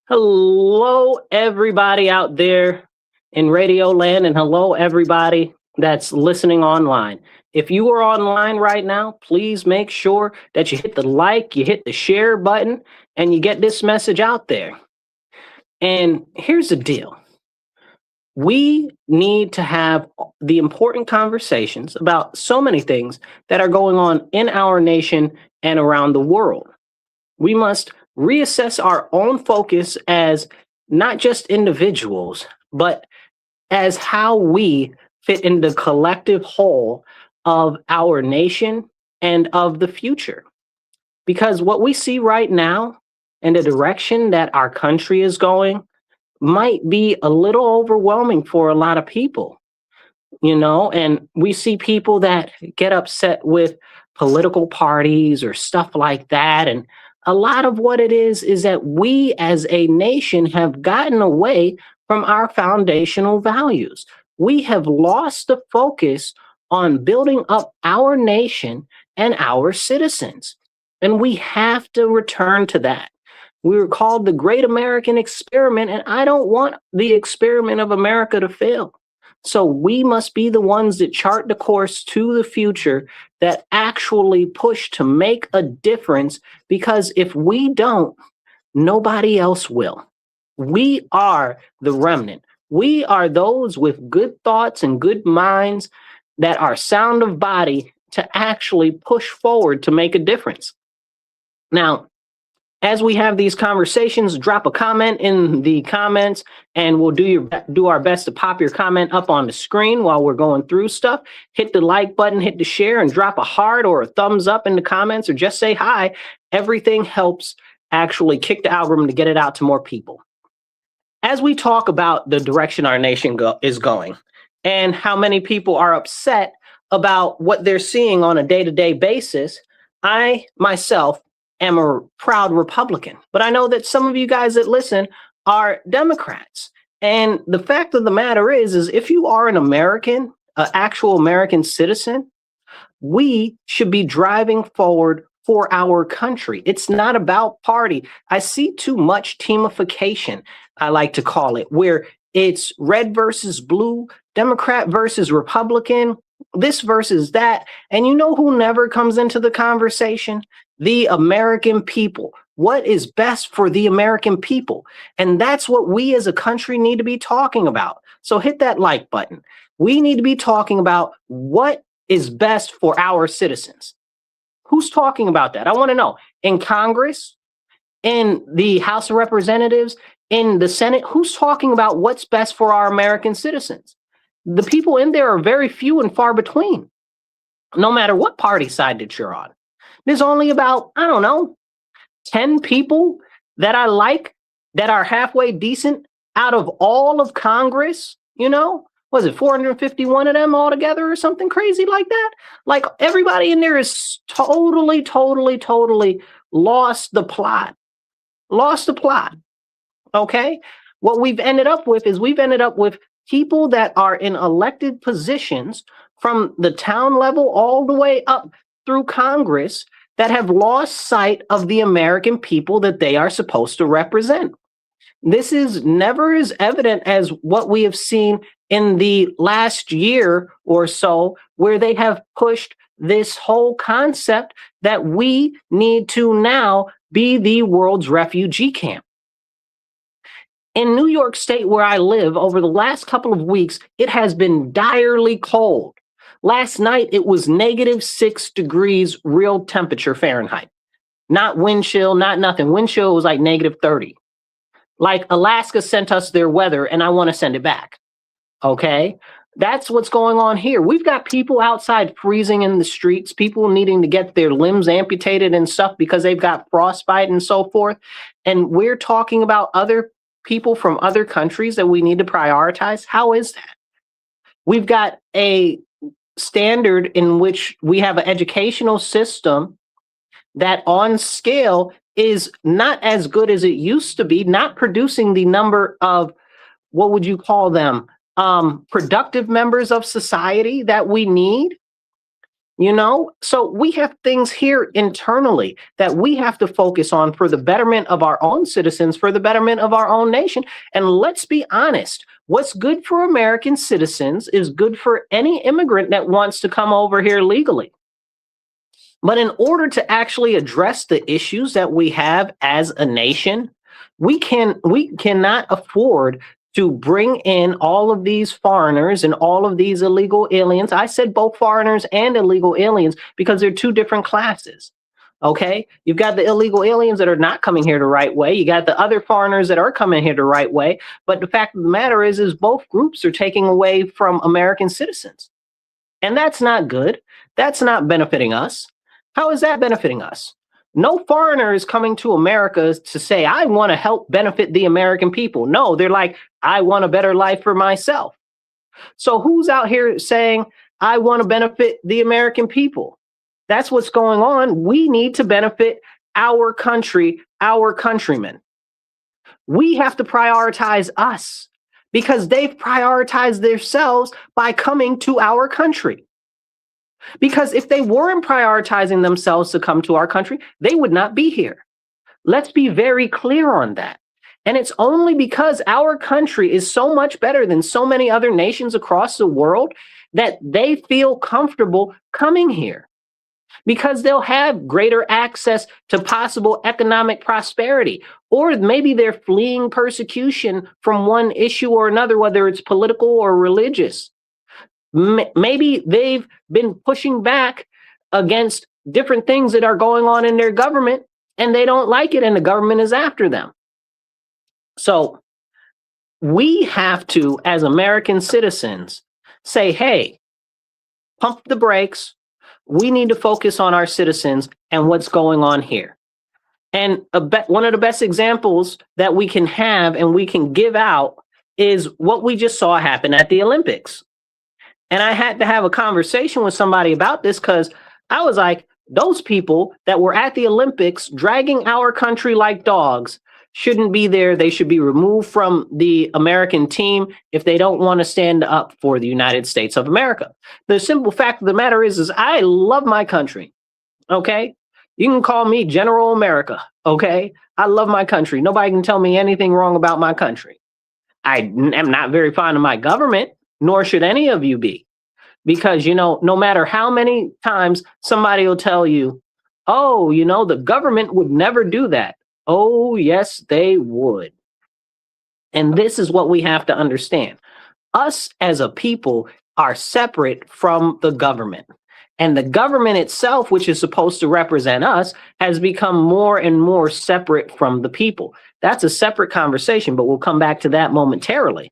Hello, everybody out there in radio land, and hello, everybody that's listening online. If you are online right now, please make sure that you hit the like, you hit the share button, and you get this message out there. And here's the deal: we need to have the important conversations about so many things that are going on in our nation and around the world. We must reassess our own focus as not just individuals, but as how we fit in the collective whole of our nation and of the future. Because what we see right now and the direction that our country is going might be a little overwhelming for a lot of people, and we see people that get upset with political parties or stuff like that. And a lot of what it is that we as a nation have gotten away from our foundational values. We have lost the focus on building up our nation and our citizens. And we have to return to that. We were called the Great American Experiment, and I don't want the experiment of America to fail. So we must be the ones that chart the course to the future, that actually push to make a difference, because if we don't, nobody else will. We are the remnant. We are those with good thoughts and good minds that are sound of body to actually push forward to make a difference. Now, as we have these conversations, drop a comment in the comments, and we'll do our best to pop your comment up on the screen while we're going through stuff. Hit the like button, hit the share, and drop a heart or a thumbs up in the comments, or just say hi. Everything helps actually kick the algorithm to get it out to more people. As we talk about the direction our nation is going, and how many people are upset about what they're seeing on a day-to-day basis, I myself am a proud Republican, but I know that some of you guys that listen are Democrats. And the fact of the matter is if you are an American, an actual American citizen, we should be driving forward for our country. It's not about party. I see too much teamification, I like to call it, where it's red versus blue, Democrat versus Republican, this versus that. And you know who never comes into the conversation? The American people. What is best for the American people? And that's what we as a country need to be talking about. So hit that like button. We need to be talking about what is best for our citizens. Who's talking about that? I want to know. In Congress, in the House of Representatives, in the Senate, who's talking about what's best for our American citizens? The people in there are very few and far between, no matter what party side that you're on. There's only about, 10 people that I like that are halfway decent out of all of Congress. Was it 451 of them altogether or something crazy like that? Like, everybody in there is totally lost the plot. Okay? What we've ended up with is people that are in elected positions from the town level all the way up through Congress that have lost sight of the American people that they are supposed to represent. This is never as evident as what we have seen in the last year or so, where they have pushed this whole concept that we need to now be the world's refugee camp. In New York State, where I live, over the last couple of weeks, it has been direly cold. Last night, it was -6 degrees real temperature Fahrenheit. Not wind chill, not nothing. Wind chill was like -30. Like, Alaska sent us their weather, and I want to send it back. Okay? That's what's going on here. We've got people outside freezing in the streets, people needing to get their limbs amputated and stuff because they've got frostbite and so forth. And we're talking about other people from other countries that we need to prioritize. How is that? We've got a standard in which we have an educational system that on scale is not as good as it used to be, not producing the number of, what would you call them, productive members of society that we need. So we have things here internally that we have to focus on for the betterment of our own citizens, for the betterment of our own nation. And let's be honest, what's good for American citizens is good for any immigrant that wants to come over here legally. But in order to actually address the issues that we have as a nation, we cannot afford to bring in all of these foreigners and all of these illegal aliens. I said both foreigners and illegal aliens because they're two different classes. Okay, you've got the illegal aliens that are not coming here the right way. You got the other foreigners that are coming here the right way. But the fact of the matter is both groups are taking away from American citizens. And that's not good. That's not benefiting us. How is that benefiting us? No foreigner is coming to America to say, I want to help benefit the American people. No, they're like, I want a better life for myself. So who's out here saying, I want to benefit the American people? That's what's going on. We need to benefit our country, our countrymen. We have to prioritize us because they've prioritized themselves by coming to our country. Because if they weren't prioritizing themselves to come to our country, they would not be here. Let's be very clear on that. And it's only because our country is so much better than so many other nations across the world that they feel comfortable coming here. Because they'll have greater access to possible economic prosperity. Or maybe they're fleeing persecution from one issue or another, whether it's political or religious. Maybe they've been pushing back against different things that are going on in their government and they don't like it and the government is after them. So we have to, as American citizens, say, hey, pump the brakes. We need to focus on our citizens and what's going on here. And one of the best examples that we can have and we can give out is what we just saw happen at the Olympics. And I had to have a conversation with somebody about this because I was like, those people that were at the Olympics dragging our country like dogs shouldn't be there. They should be removed from the American team if they don't want to stand up for the United States of America. The simple fact of the matter is I love my country. Okay. You can call me General America. Okay. I love my country. Nobody can tell me anything wrong about my country. I am not very fond of my government, nor should any of you be. Because, no matter how many times somebody will tell you, oh, the government would never do that. Oh, yes, they would. And this is what we have to understand. Us as a people are separate from the government. And the government itself, which is supposed to represent us, has become more and more separate from the people. That's a separate conversation, but we'll come back to that momentarily.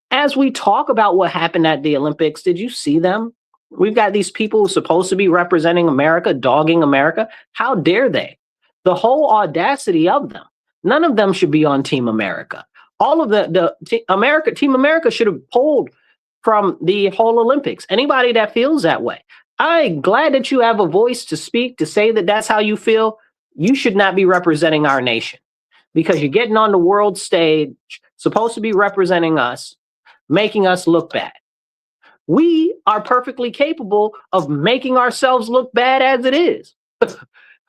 As we talk about what happened at the Olympics, did you see them? We've got these people who are supposed to be representing America, dogging America. How dare they? The whole audacity of them. None of them should be on Team America. All of Team America should have pulled from the whole Olympics. Anybody that feels that way. I'm glad that you have a voice to speak, to say that that's how you feel. You should not be representing our nation because you're getting on the world stage, supposed to be representing us, making us look bad. We are perfectly capable of making ourselves look bad as it is.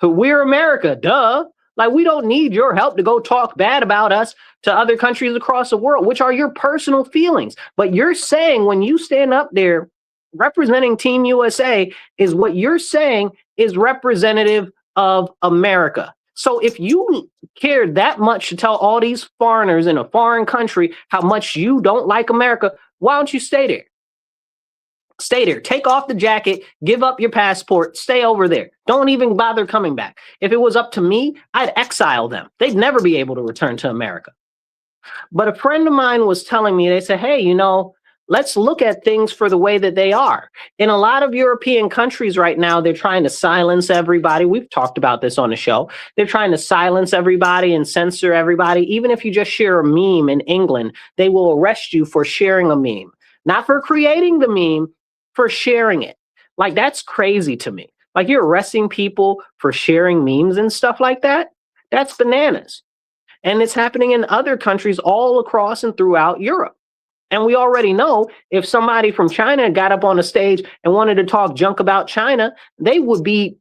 We're America, duh. Like, we don't need your help to go talk bad about us to other countries across the world, which are your personal feelings. But you're saying when you stand up there representing Team USA is what you're saying is representative of America. So if you cared that much to tell all these foreigners in a foreign country how much you don't like America, why don't you stay there? Stay there. Take off the jacket, give up your passport, stay over there. Don't even bother coming back. If it was up to me, I'd exile them. They'd never be able to return to America. But a friend of mine was telling me, they said, hey, let's look at things for the way that they are. In a lot of European countries right now, they're trying to silence everybody. We've talked about this on the show. They're trying to silence everybody and censor everybody. Even if you just share a meme in England, they will arrest you for sharing a meme. Not for creating the meme, for sharing it. Like, that's crazy to me. Like, you're arresting people for sharing memes and stuff like that? That's bananas. And it's happening in other countries all across and throughout Europe. And we already know if somebody from China got up on a stage and wanted to talk junk about China, they would be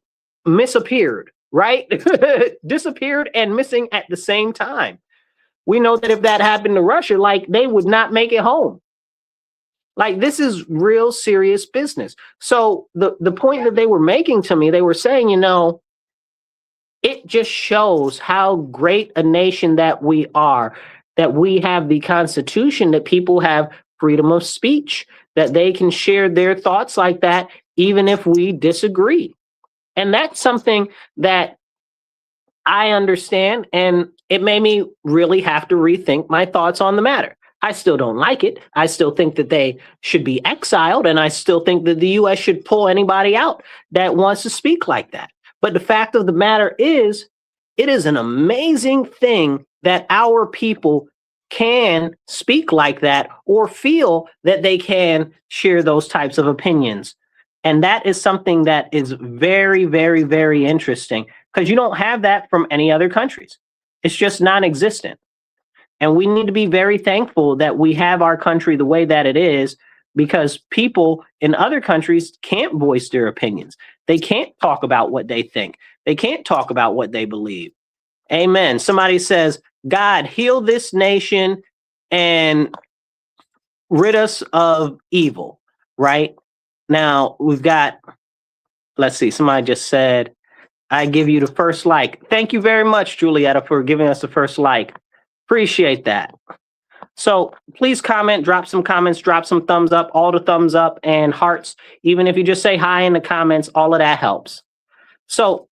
misappeared, right? Disappeared and missing at the same time. We know that if that happened to Russia, like they would not make it home. Like this is real serious business. So the point that they were making to me, they were saying, it just shows how great a nation that we are, that we have the Constitution, that people have freedom of speech, that they can share their thoughts like that, even if we disagree. And that's something that I understand, and it made me really have to rethink my thoughts on the matter. I still don't like it. I still think that they should be exiled, and I still think that the US should pull anybody out that wants to speak like that. But the fact of the matter is, it is an amazing thing that our people can speak like that or feel that they can share those types of opinions. And that is something that is very, very, very interesting because you don't have that from any other countries. It's just non-existent. And we need to be very thankful that we have our country the way that it is, because people in other countries can't voice their opinions. They can't talk about what they think. They can't talk about what they believe. Amen. Somebody says, God, heal this nation and rid us of evil, right? Now we've got, let's see, somebody just said, I give you the first like. Thank you very much, Julietta, for giving us the first like. Appreciate that. So please comment, drop some comments, drop some thumbs up, all the thumbs up and hearts. Even if you just say hi in the comments, all of that helps. So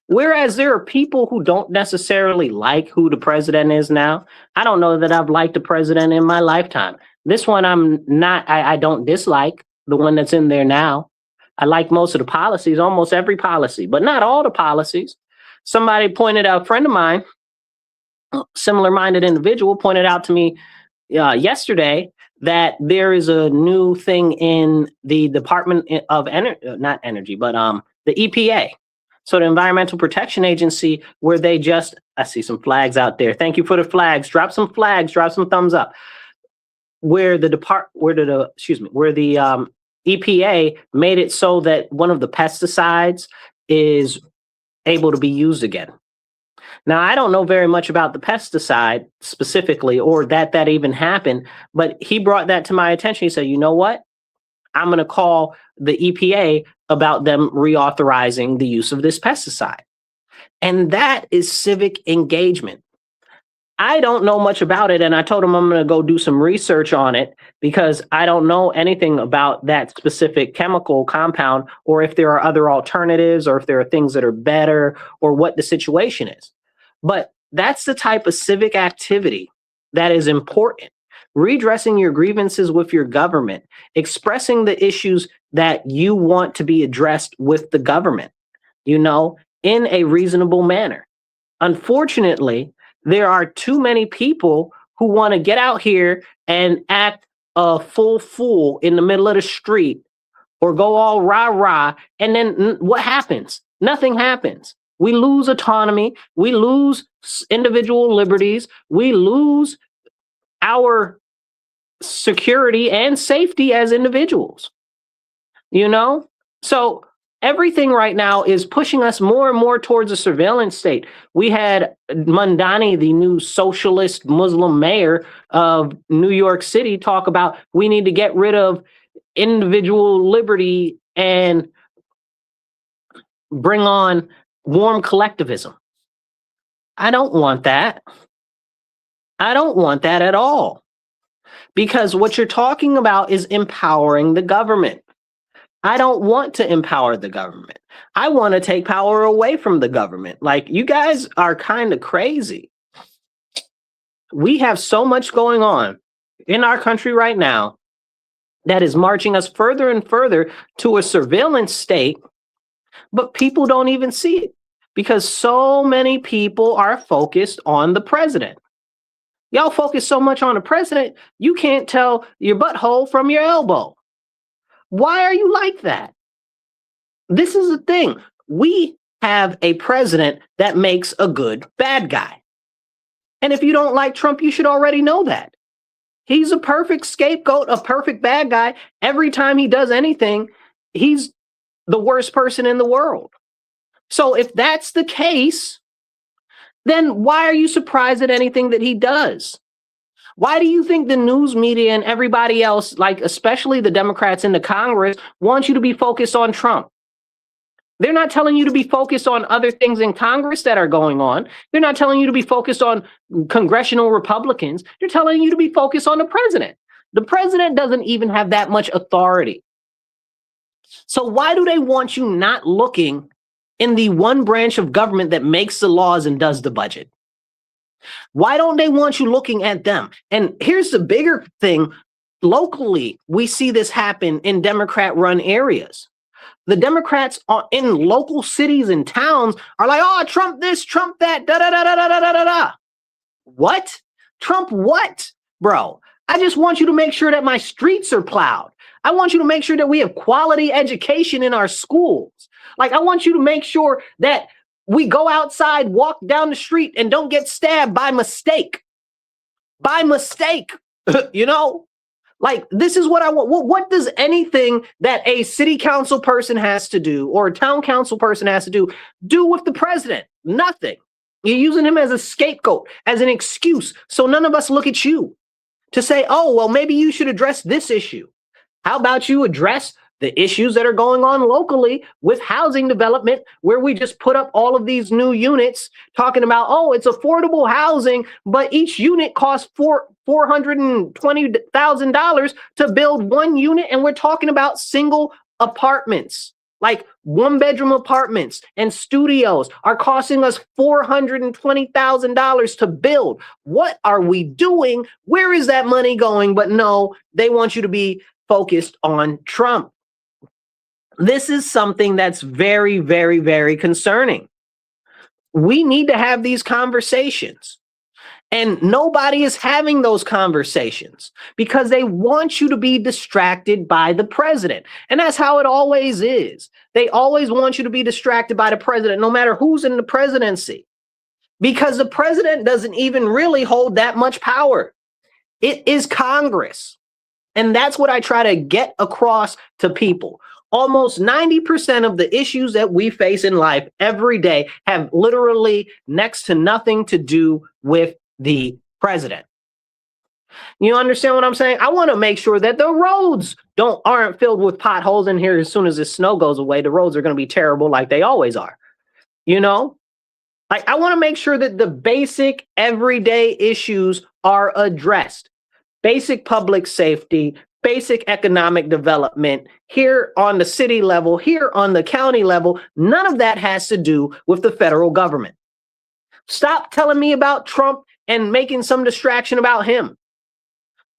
whereas there are people who don't necessarily like who the president is now, I don't know that I've liked the president in my lifetime. This one I don't dislike, the one that's in there now. I like most of the policies, almost every policy, but not all the policies. Somebody pointed out, a friend of mine, similar-minded individual, pointed out to me yesterday that there is a new thing in the Department of Energy, not energy, but the EPA. So the Environmental Protection Agency, where they just, I see some flags out there. Thank you for the flags. Drop some flags, drop some thumbs up. Where the EPA made it so that one of the pesticides is able to be used again. Now, I don't know very much about the pesticide specifically, or that even happened, but he brought that to my attention. He said, you know what? I'm going to call the EPA about them reauthorizing the use of this pesticide. And that is civic engagement. I don't know much about it, and I told him I'm going to go do some research on it because I don't know anything about that specific chemical compound, or if there are other alternatives, or if there are things that are better, or what the situation is. But that's the type of civic activity that is important. Redressing your grievances with your government, expressing the issues that you want to be addressed with the government, in a reasonable manner. Unfortunately, there are too many people who want to get out here and act a full fool in the middle of the street, or go all rah-rah, and then what happens? Nothing happens. We lose autonomy. We lose individual liberties. We lose our security and safety as individuals. So everything right now is pushing us more and more towards a surveillance state. We had Mandani, the new socialist Muslim mayor of New York City, talk about we need to get rid of individual liberty and bring on warm collectivism. I don't want that. I don't want that at all. Because what you're talking about is empowering the government. I don't want to empower the government. I want to take power away from the government. Like, you guys are kind of crazy. We have so much going on in our country right now that is marching us further and further to a surveillance state, but people don't even see it because so many people are focused on the president. Y'all focus so much on the president, you can't tell your butthole from your elbow. Why are you like that? This is the thing. We have a president that makes a good bad guy. And if you don't like Trump, you should already know that. He's a perfect scapegoat, a perfect bad guy. Every time he does anything, he's the worst person in the world. So if that's the case, then why are you surprised at anything that he does? Why do you think the news media and everybody else, like especially the Democrats in the Congress, want you to be focused on Trump? They're not telling you to be focused on other things in Congress that are going on. They're not telling you to be focused on congressional Republicans. They're telling you to be focused on the president. The president doesn't even have that much authority. So why do they want you not looking in the one branch of government that makes the laws and does the budget? Why don't they want you looking at them? And here's the bigger thing. Locally, we see this happen in Democrat-run areas. The Democrats in local cities and towns are like, oh, Trump this, Trump that, da da da da da da da da. What? Trump what? Bro, I just want you to make sure that my streets are plowed. I want you to make sure that we have quality education in our schools. Like, I want you to make sure that we go outside, walk down the street, and don't get stabbed by mistake. By mistake, you know? Like, this is what I want. What does anything that a city council person has to do or a town council person has to do with the president? Nothing. You're using him as a scapegoat, as an excuse. So none of us look at you to say, oh, well, maybe you should address this issue. How about you address the issues that are going on locally with housing development, where we just put up all of these new units talking about, oh, it's affordable housing, but each unit costs $420,000 to build one unit. And we're talking about single apartments, like one-bedroom apartments and studios are costing us $420,000 to build. What are we doing? Where is that money going? But no, they want you to be focused on Trump. This is something that's very, very, very concerning. We need to have these conversations. And nobody is having those conversations because they want you to be distracted by the president. And that's how it always is. They always want you to be distracted by the president, no matter who's in the presidency, because the president doesn't even really hold that much power. It is Congress. And that's what I try to get across to people. Almost 90% of the issues that we face in life every day have literally next to nothing to do with the president. You understand what I'm saying? I want to make sure that the roads aren't filled with potholes in here. As soon as the snow goes away, the roads are going to be terrible like they always are. You know, like I want to make sure that the basic everyday issues are addressed. Basic public safety, basic economic development here on the city level, here on the county level. None of that has to do with the federal government. Stop telling me about Trump and making some distraction about him.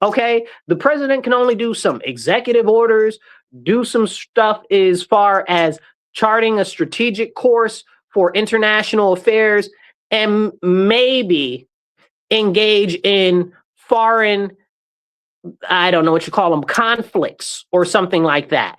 Okay, the president can only do some executive orders, do some stuff as far as charting a strategic course for international affairs, and maybe engage in foreign, I don't know what you call them, conflicts or something like that.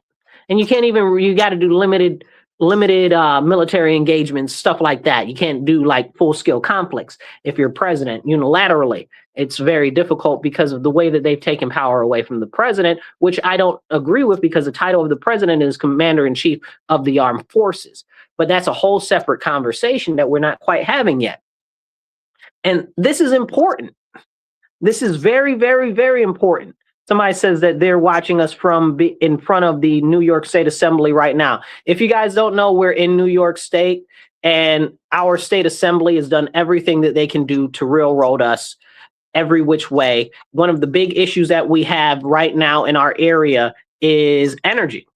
And you can't even, you got to do limited military engagements, stuff like that. You can't do like full-scale conflicts if you're president unilaterally. It's very difficult because of the way that they've taken power away from the president, which I don't agree with, because the title of the president is Commander-in-Chief of the Armed Forces. But that's a whole separate conversation that we're not quite having yet. And this is important. This is very, very, very important. Somebody says that they're watching us from in front of the New York State Assembly right now. If you guys don't know, we're in New York State, and our state assembly has done everything that they can do to railroad us every which way. One of the big issues that we have right now in our area is energy.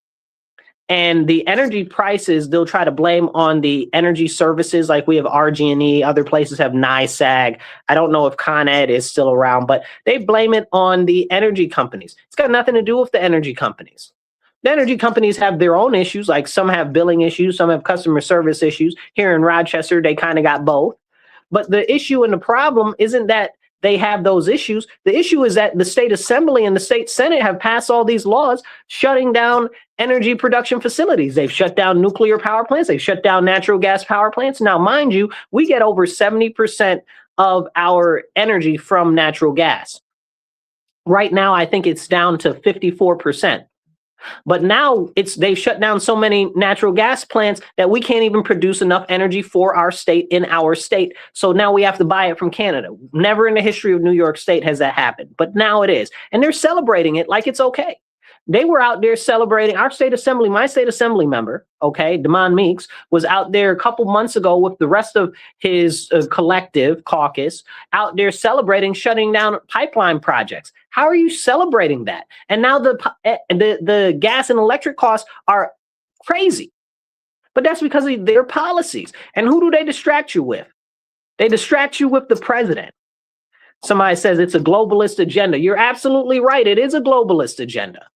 And the energy prices, they'll try to blame on the energy services, like we have RG&E, other places have NISAG. I don't know if Con Ed is still around, but they blame it on the energy companies. It's got nothing to do with the energy companies. The energy companies have their own issues, like some have billing issues, some have customer service issues. Here in Rochester, they kind of got both. But the issue and the problem isn't that they have those issues. The issue is that the state assembly and the state senate have passed all these laws shutting down energy production facilities. They've shut down nuclear power plants. They've shut down natural gas power plants. Now, mind you, we get over 70% of our energy from natural gas. Right now, I think it's down to 54%. But now they've shut down so many natural gas plants that we can't even produce enough energy for our state in our state. So now we have to buy it from Canada. Never in the history of New York State has that happened, but now it is. And they're celebrating it like it's okay. They were out there celebrating. Our state assembly, my state assembly member, okay, Damon Meeks, was out there a couple months ago with the rest of his collective caucus out there celebrating shutting down pipeline projects. How are you celebrating that? And now the gas and electric costs are crazy. But that's because of their policies. And who do they distract you with? They distract you with the president. Somebody says it's a globalist agenda. You're absolutely right. It is a globalist agenda.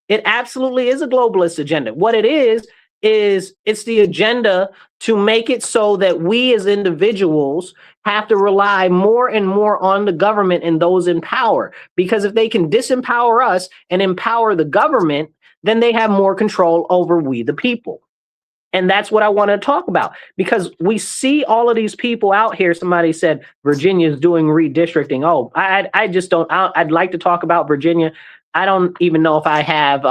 It absolutely is a globalist agenda. What it is it's the agenda to make it so that we as individuals have to rely more and more on the government and those in power. Because if they can disempower us and empower the government, then they have more control over we, the people. And that's what I want to talk about, because we see all of these people out here. Somebody said Virginia is doing redistricting. Oh, I just don't. I'd like to talk about Virginia. I don't even know if I have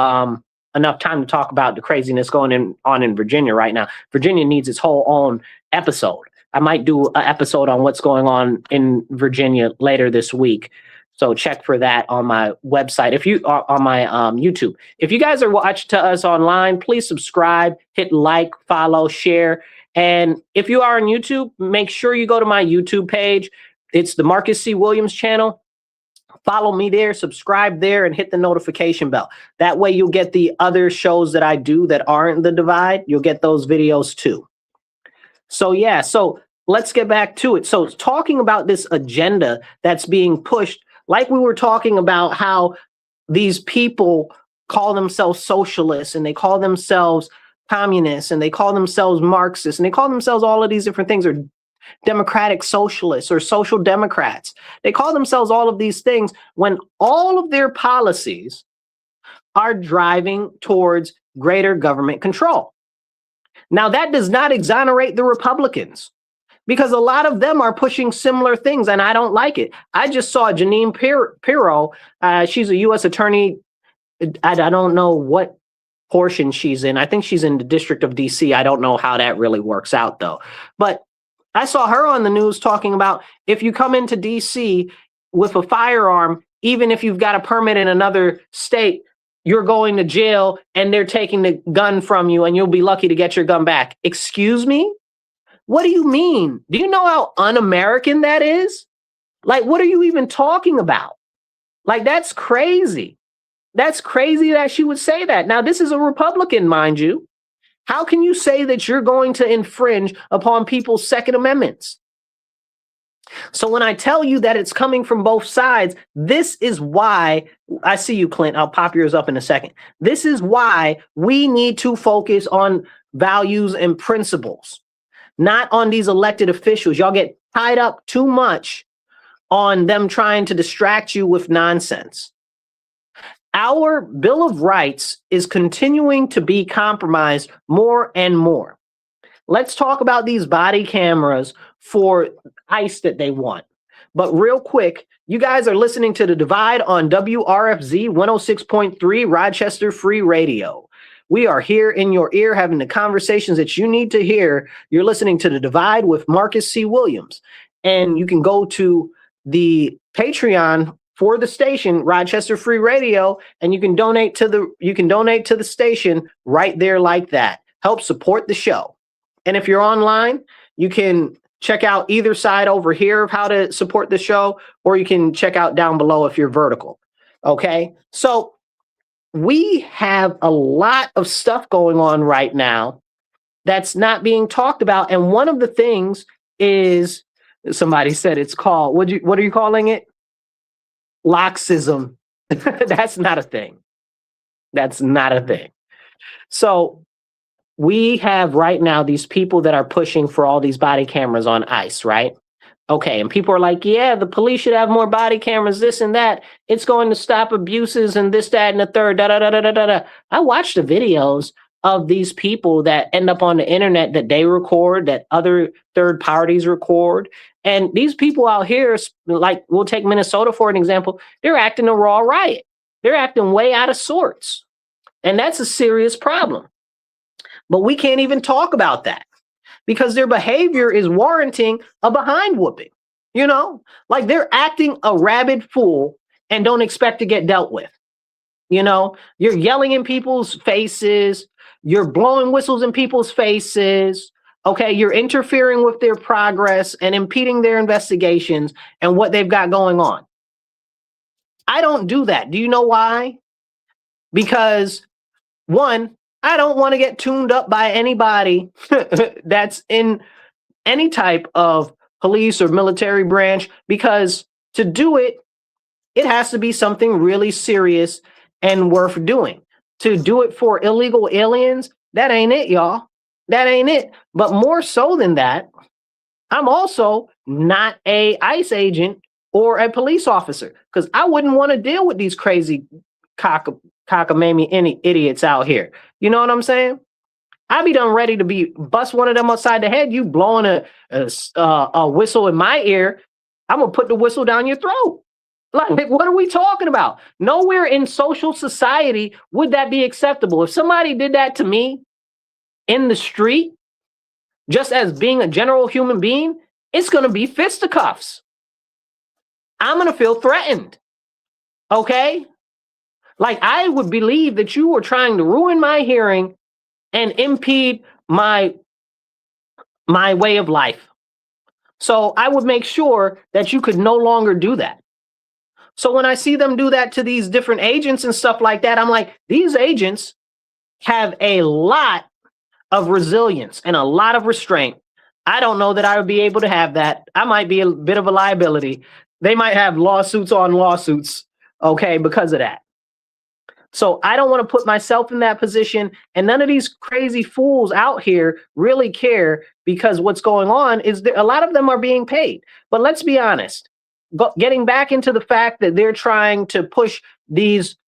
enough time to talk about the craziness going on in Virginia right now. Virginia needs its whole own episode. I might do an episode on what's going on in Virginia later this week. So check for that on my website. If you are on my YouTube, if you guys are watching to us online, please subscribe, hit like, follow, share. And if you are on YouTube, make sure you go to my YouTube page. It's the Marcus C. Williams channel. Follow me there, subscribe there, and hit the notification bell. That way you'll get the other shows that I do that aren't The Divide. You'll get those videos too. So yeah, so let's get back to it. So talking about this agenda that's being pushed, like we were talking about how these people call themselves socialists and they call themselves communists and they call themselves Marxists and they call themselves all of these different things, or democratic socialists or social democrats. They call themselves all of these things when all of their policies are driving towards greater government control. Now, that does not exonerate the Republicans, because a lot of them are pushing similar things, and I don't like it. I just saw Janine Pirro. She's a U.S. attorney. I don't know what portion she's in. I think she's in the District of D.C. I don't know how that really works out, though. But I saw her on the news talking about if you come into D.C. with a firearm, even if you've got a permit in another state, you're going to jail and they're taking the gun from you and you'll be lucky to get your gun back. Excuse me? What do you mean? Do you know how un-American that is? Like, what are you even talking about? Like, that's crazy. That's crazy that she would say that. Now, this is a Republican, mind you. How can you say that you're going to infringe upon people's Second Amendments? So when I tell you that it's coming from both sides, this is why, I see you, Clint, I'll pop yours up in a second. This is why we need to focus on values and principles, not on these elected officials. Y'all get tied up too much on them trying to distract you with nonsense. Our Bill of Rights is continuing to be compromised more and more. Let's talk about these body cameras for ICE that they want. But real quick, you guys are listening to The Divide on WRFZ 106.3 Rochester Free Radio. We are here in your ear having the conversations that you need to hear. You're listening to The Divide with Marcus C. Williams. And you can go to the Patreon for the station, Rochester Free Radio, and you can donate to the station right there like that. Help support the show. And if you're online, you can check out either side over here of how to support the show, or you can check out down below if you're vertical. Okay? So we have a lot of stuff going on right now that's not being talked about. And one of the things is, somebody said it's called, what are you calling it? Loxism. That's not a thing. That's not a thing. So we have right now these people that are pushing for all these body cameras on ICE, right? Okay, and people are like, yeah, the police should have more body cameras, this and that. It's going to stop abuses and this, that, and the third, da, da, da, da, da, da. I watched the videos. of these people that end up on the internet that they record, that other third parties record. And these people out here, like we'll take Minnesota for an example, they're acting a raw riot. They're acting way out of sorts. And that's a serious problem. But we can't even talk about that because their behavior is warranting a behind whooping. You know, like they're acting a rabid fool and don't expect to get dealt with. You know, you're yelling in people's faces, you're blowing whistles in people's faces. Okay, you're interfering with their progress and impeding their investigations and what they've got going on. I don't do that. Do you know why? Because one, I don't want to get tuned up by anybody that's in any type of police or military branch, because to do it, it has to be something really serious and worth doing. To do it for illegal aliens, that ain't it, y'all. That ain't it. But more so than that, I'm also not a ICE agent or a police officer, because I wouldn't want to deal with these crazy cockamamie idiots out here. You know what I'm saying? I'd be done ready to bust one of them upside the head. You blowing a whistle in my ear, I'm gonna put the whistle down your throat. Like, what are we talking about? Nowhere in social society would that be acceptable. If somebody did that to me in the street, just as being a general human being, it's gonna be fisticuffs. I'm gonna feel threatened. Okay? Like, I would believe that you were trying to ruin my hearing and impede my way of life. So I would make sure that you could no longer do that. So when I see them do that to these different agents and stuff like that, I'm like, these agents have a lot of resilience and a lot of restraint. I don't know that I would be able to have that. I might be a bit of a liability. They might have lawsuits on lawsuits, okay, because of that. So I don't want to put myself in that position, and none of these crazy fools out here really care, because what's going on is that a lot of them are being paid. But let's be honest, getting back into the fact that they're trying to push these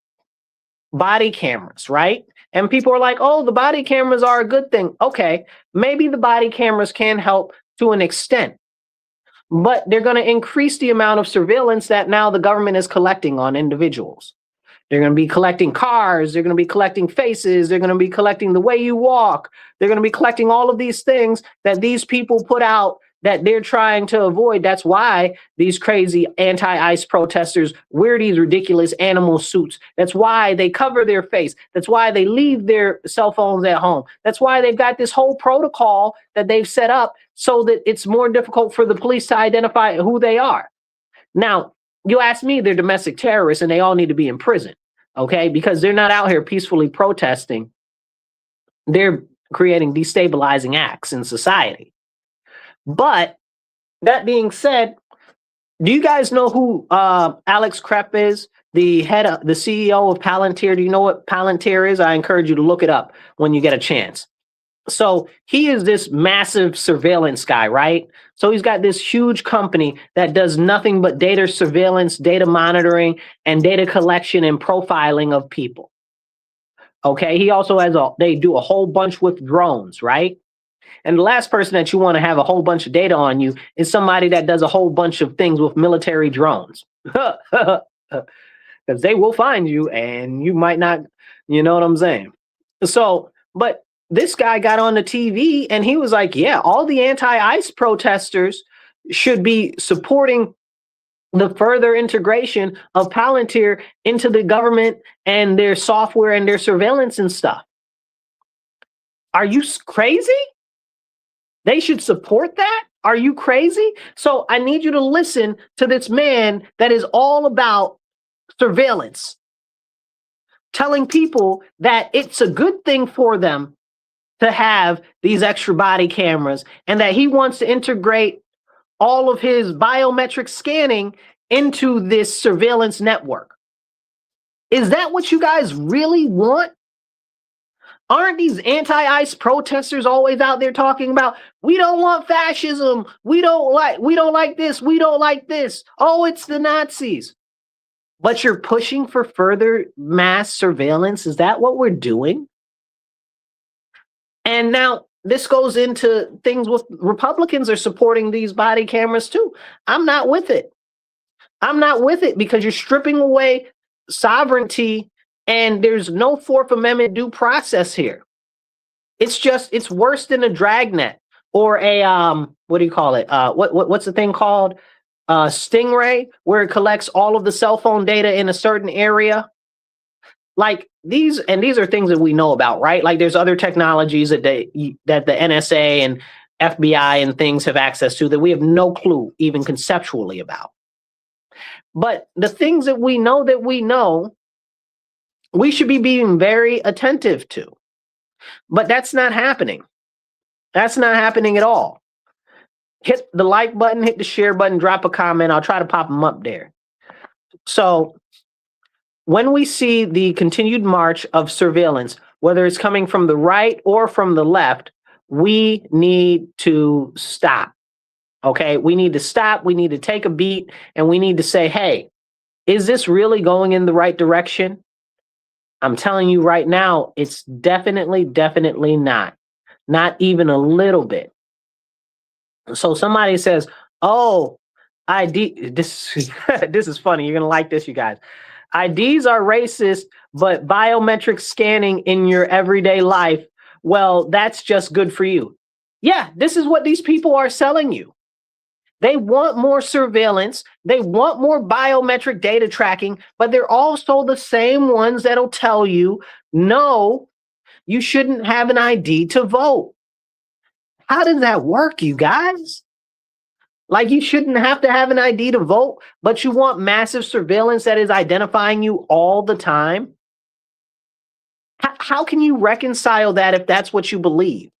body cameras, right? And people are like, oh, the body cameras are a good thing. Okay, maybe the body cameras can help to an extent, but they're going to increase the amount of surveillance that now the government is collecting on individuals. They're going to be collecting cars. They're going to be collecting faces. They're going to be collecting the way you walk. They're going to be collecting all of these things that these people put out that they're trying to avoid. That's why these crazy anti-ICE protesters wear these ridiculous animal suits. That's why they cover their face. That's why they leave their cell phones at home. That's why they've got this whole protocol that they've set up so that it's more difficult for the police to identify who they are. Now, you ask me, they're domestic terrorists and they all need to be in prison, okay? Because they're not out here peacefully protesting. They're creating destabilizing acts in society. But that being said, do you guys know who Alex Krepp is? The CEO of Palantir. Do you know what Palantir is? I encourage you to look it up when you get a chance. So he is this massive surveillance guy, right? So he's got this huge company that does nothing but data surveillance, data monitoring, and data collection and profiling of people. Okay, he also has they do a whole bunch with drones, right? And the last person that you want to have a whole bunch of data on you is somebody that does a whole bunch of things with military drones. Because they will find you and you might not, you know what I'm saying? So, but this guy got on the TV and he was like, yeah, all the anti-ICE protesters should be supporting the further integration of Palantir into the government and their software and their surveillance and stuff. Are you crazy? They should support that? Are you crazy? So I need you to listen to this man that is all about surveillance, telling people that it's a good thing for them to have these extra body cameras and that he wants to integrate all of his biometric scanning into this surveillance network. Is that what you guys really want? Aren't these anti-ICE protesters always out there talking about, we don't want fascism, we don't like this, we don't like this. Oh, it's the Nazis. But you're pushing for further mass surveillance. Is that what we're doing? And now this goes into things with Republicans are supporting these body cameras too. I'm not with it. I'm not with it because you're stripping away sovereignty and there's no Fourth Amendment due process here. It's worse than a dragnet or a what do you call it? What's the thing called? Stingray, where it collects all of the cell phone data in a certain area. Like these are things that we know about, right? Like there's other technologies that that the NSA and FBI and things have access to that we have no clue even conceptually about. But the things that we know, we should be being very attentive to. But that's not happening. That's not happening at all. Hit the like button, hit the share button, drop a comment. I'll try to pop them up there. So when we see the continued march of surveillance, whether it's coming from the right or from the left, we need to stop. Okay, we need to stop. We need to take a beat and we need to say, hey, is this really going in the right direction? I'm telling you right now, it's definitely not. Not even a little bit. So somebody says, oh, ID, this is funny. You're going to like this, you guys. IDs are racist, but biometric scanning in your everyday life, well, that's just good for you. Yeah, this is what these people are selling you. They want more surveillance. They want more biometric data tracking, but they're also the same ones that'll tell you, no, you shouldn't have an ID to vote. How does that work, you guys? Like you shouldn't have to have an ID to vote, but you want massive surveillance that is identifying you all the time? How can you reconcile that if that's what you believe?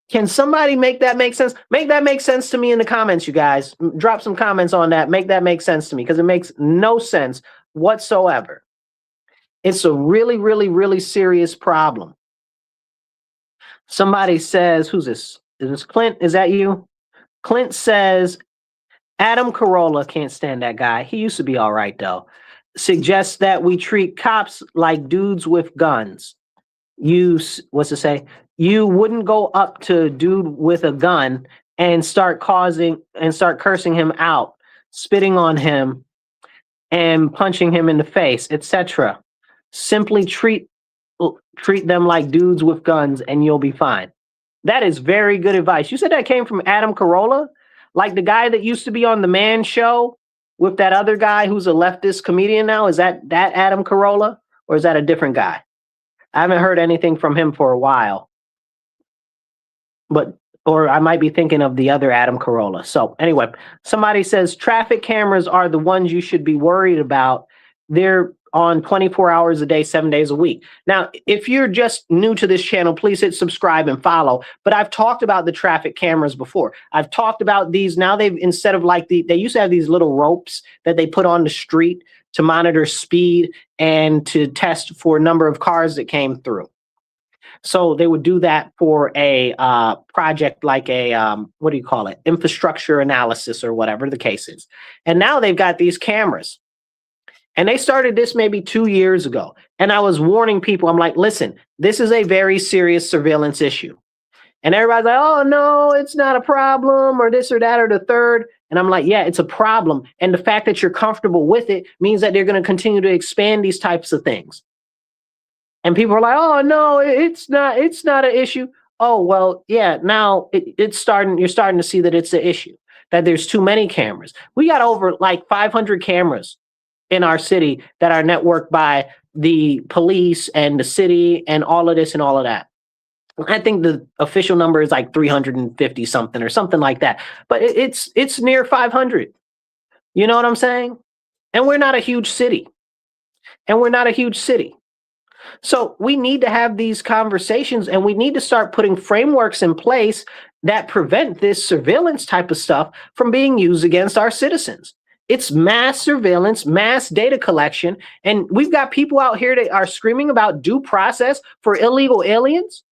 Can somebody make that make sense? Make that make sense to me in the comments, you guys. Drop some comments on that. Make that make sense to me because it makes no sense whatsoever. It's a really serious problem. Somebody says, who's this? Is this Clint? Is that you? Clint says, Adam Carolla, can't stand that guy. He used to be all right, though. Suggests that we treat cops like dudes with guns. What's it say? You wouldn't go up to a dude with a gun and start cursing him out, spitting on him, and punching him in the face, etc. Simply treat them like dudes with guns and you'll be fine. That is very good advice. You said that came from Adam Carolla? Like the guy that used to be on the Man Show with that other guy who's a leftist comedian now? Is that Adam Carolla? Or is that a different guy? I haven't heard anything from him for a while. Or I might be thinking of the other Adam Carolla. So anyway, somebody says traffic cameras are the ones you should be worried about. They're on 24 hours a day, 7 days a week. Now, if you're just new to this channel, please hit subscribe and follow. But I've talked about the traffic cameras before. I've talked about these. Now instead of like they used to have these little ropes that they put on the street to monitor speed and to test for a number of cars that came through. So they would do that for a project like a, what do you call it? Infrastructure analysis or whatever the case is. And now they've got these cameras. And they started this maybe 2 years ago. And I was warning people, I'm like, listen, this is a very serious surveillance issue. And everybody's like, oh, no, it's not a problem or this or that or the third. And I'm like, yeah, it's a problem. And the fact that you're comfortable with it means that they're going to continue to expand these types of things. And people are like, oh, no, it's not an issue. Oh, well, yeah, now you're starting to see that it's an issue, that there's too many cameras. We got over like 500 cameras in our city that are networked by the police and the city and all of this and all of that. I think the official number is like 350 something or something like that. But it's near 500. You know what I'm saying? And we're not a huge city. So we need to have these conversations and we need to start putting frameworks in place that prevent this surveillance type of stuff from being used against our citizens. It's mass surveillance, mass data collection. And we've got people out here that are screaming about due process for illegal aliens.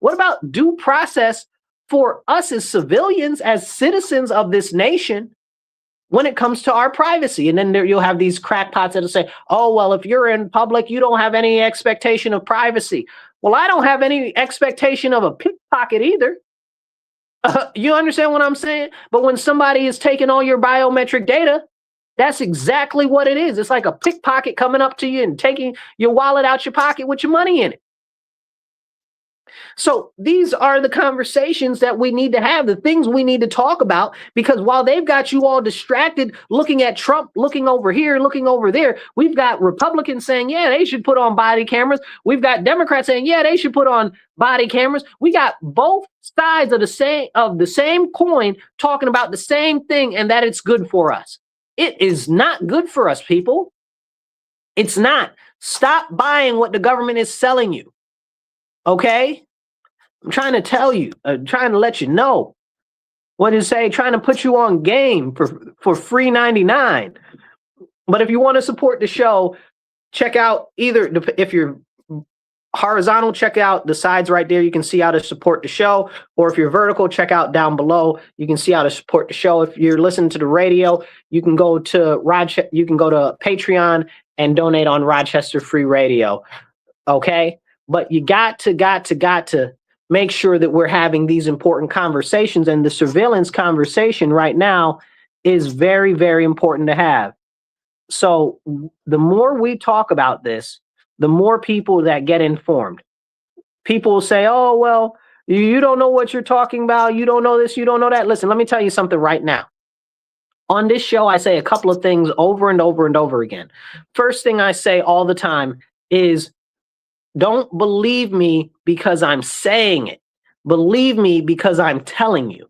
What about due process for us as civilians, as citizens of this nation, when it comes to our privacy? And then you'll have these crackpots that'll say, oh, well, if you're in public, you don't have any expectation of privacy. Well, I don't have any expectation of a pickpocket either. You understand what I'm saying? But when somebody is taking all your biometric data, that's exactly what it is. It's like a pickpocket coming up to you and taking your wallet out your pocket with your money in it. So these are the conversations that we need to have, the things we need to talk about, because while they've got you all distracted looking at Trump, looking over here, looking over there, we've got Republicans saying, yeah, they should put on body cameras. We've got Democrats saying, yeah, they should put on body cameras. We got both sides of the same coin talking about the same thing, and that it's good for us. It is not good for us, people. It's not. Stop buying what the government is selling you. Okay? I'm trying to tell you, trying to let you know. What is say? Trying to put you on game for free 99. But if you want to support the show, check out either, if you're horizontal, check out the sides right there. You can see how to support the show. Or if you're vertical, check out down below. You can see how to support the show. If you're listening to the radio, you can go to Patreon and donate on Rochester Free Radio. Okay? But you got to make sure that we're having these important conversations, and the surveillance conversation right now is very, very important to have. So the more we talk about this, the more people that get informed. People will say, oh, well, you don't know what you're talking about. You don't know this, you don't know that. Listen, let me tell you something right now. On this show, I say a couple of things over and over and over again. First thing I say all the time is, don't believe me because I'm saying it. Believe me because I'm telling you.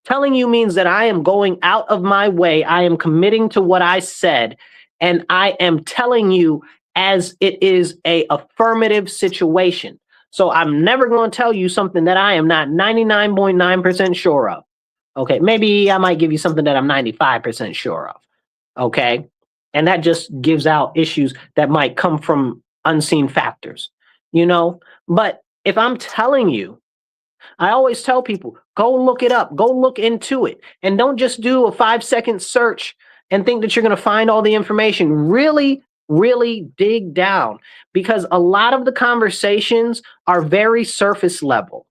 Telling you means that I am going out of my way. I am committing to what I said, and I am telling you as it is a affirmative situation. So I'm never going to tell you something that I am not 99.9% sure of. Okay, maybe I might give you something that I'm 95% sure of. Okay, and that just gives out issues that might come from unseen factors, you know. But if I'm telling you, I always tell people, go look it up, go look into it, and don't just do a 5-second search and think that you're going to find all the information. Really, really dig down, because a lot of the conversations are very surface level,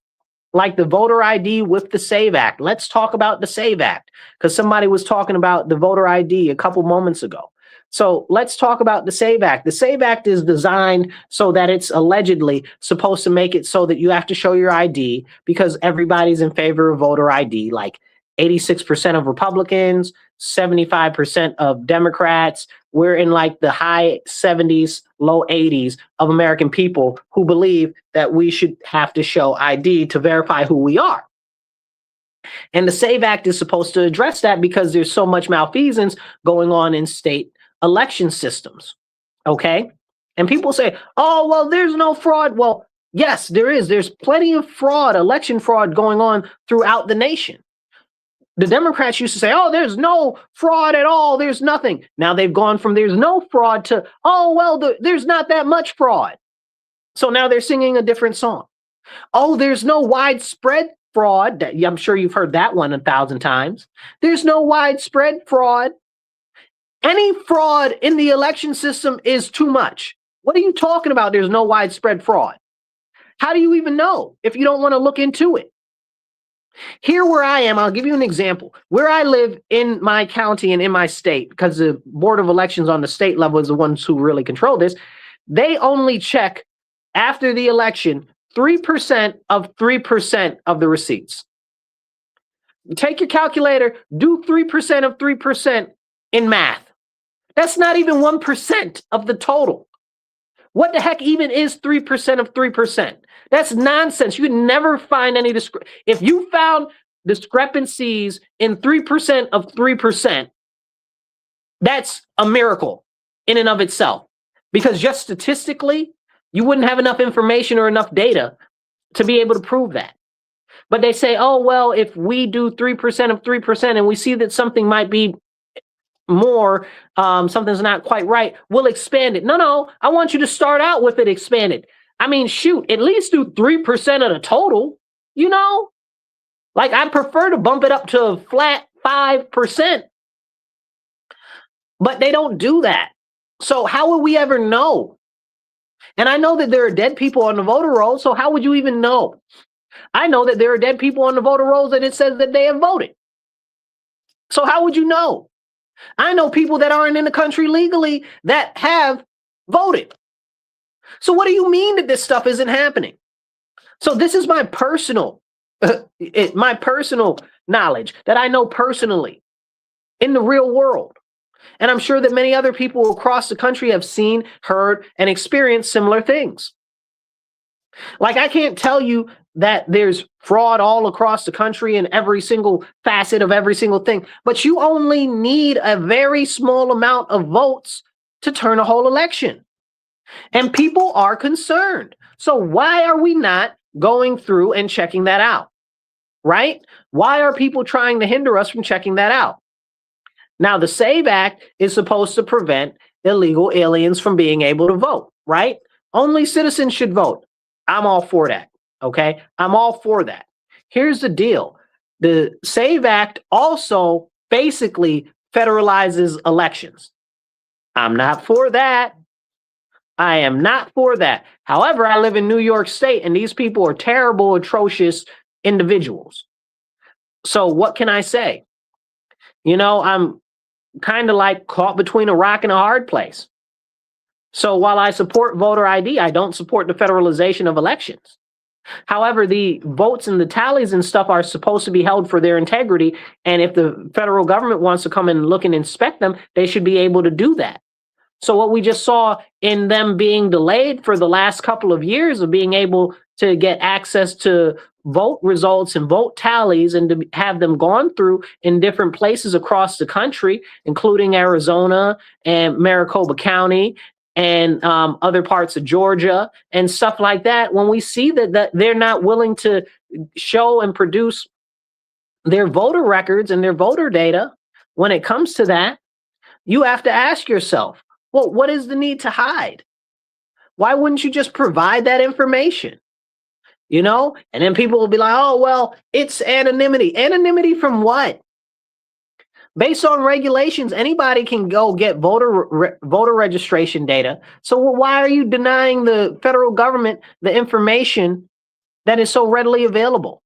like the voter ID with the SAVE Act. Let's talk about the SAVE Act, because somebody was talking about the voter ID a couple moments ago. So let's talk about the SAVE Act. The SAVE Act is designed so that it's allegedly supposed to make it so that you have to show your ID, because everybody's in favor of voter ID. Like 86% of Republicans, 75% of Democrats. We're in like the high 70s, low 80s of American people who believe that we should have to show ID to verify who we are. And the SAVE Act is supposed to address that, because there's so much malfeasance going on in state election systems. Okay? And people say, oh, well, there's no fraud. Well, yes, there is. There's plenty of fraud, election fraud going on throughout the nation. The Democrats used to say, oh, there's no fraud at all. There's nothing. Now they've gone from there's no fraud to, oh, well, there's not that much fraud. So now they're singing a different song. Oh, there's no widespread fraud. I'm sure you've heard that one 1,000 times. There's no widespread fraud. Any fraud in the election system is too much. What are you talking about? There's no widespread fraud. How do you even know if you don't want to look into it? Here where I am, I'll give you an example. Where I live in my county and in my state, because the Board of Elections on the state level is the ones who really control this, they only check after the election 3% of 3% of the receipts. Take your calculator, do 3% of 3% in math. That's not even 1% of the total. What the heck even is 3% of 3%? That's nonsense. You'd never find any if you found discrepancies in 3% of 3%, that's a miracle in and of itself. Because just statistically, you wouldn't have enough information or enough data to be able to prove that. But they say, oh, well, if we do 3% of 3% and we see that something might be more, something's not quite right, we'll expand it. No, I want you to start out with it expanded. I mean, shoot, at least do 3% of the total, you know? Like, I prefer to bump it up to a flat 5%. But they don't do that. So how will we ever know And I know that there are dead people on the voter roll, so how would you even know? I know that there are dead people on the voter rolls and it says that they have voted. So how would you know? I know people that aren't in the country legally that have voted. So what do you mean that this stuff isn't happening? So this is my personal knowledge that I know personally in the real world. And I'm sure that many other people across the country have seen, heard, and experienced similar things. Like, I can't tell you that there's fraud all across the country in every single facet of every single thing, but you only need a very small amount of votes to turn a whole election. And people are concerned. So why are we not going through and checking that out? Right? Why are people trying to hinder us from checking that out? Now, the SAVE Act is supposed to prevent illegal aliens from being able to vote, right? Only citizens should vote. I'm all for that, okay? I'm all for that. Here's the deal. The SAVE Act also basically federalizes elections. I'm not for that. I am not for that. However, I live in New York State, and these people are terrible, atrocious individuals. So what can I say? You know, I'm kind of like caught between a rock and a hard place. So while I support voter ID, I don't support the federalization of elections. However, the votes and the tallies and stuff are supposed to be held for their integrity. And if the federal government wants to come and look and inspect them, they should be able to do that. So what we just saw in them being delayed for the last couple of years of being able to get access to vote results and vote tallies and to have them gone through in different places across the country, including Arizona and Maricopa County and other parts of Georgia and stuff like that, when we see that they're not willing to show and produce their voter records and their voter data, when it comes to that, you have to ask yourself, well, what is the need to hide? Why wouldn't you just provide that information? You know, and then people will be like, oh, well, it's anonymity. Anonymity from what? Based on regulations, anybody can go get voter registration data. So why are you denying the federal government the information that is so readily available?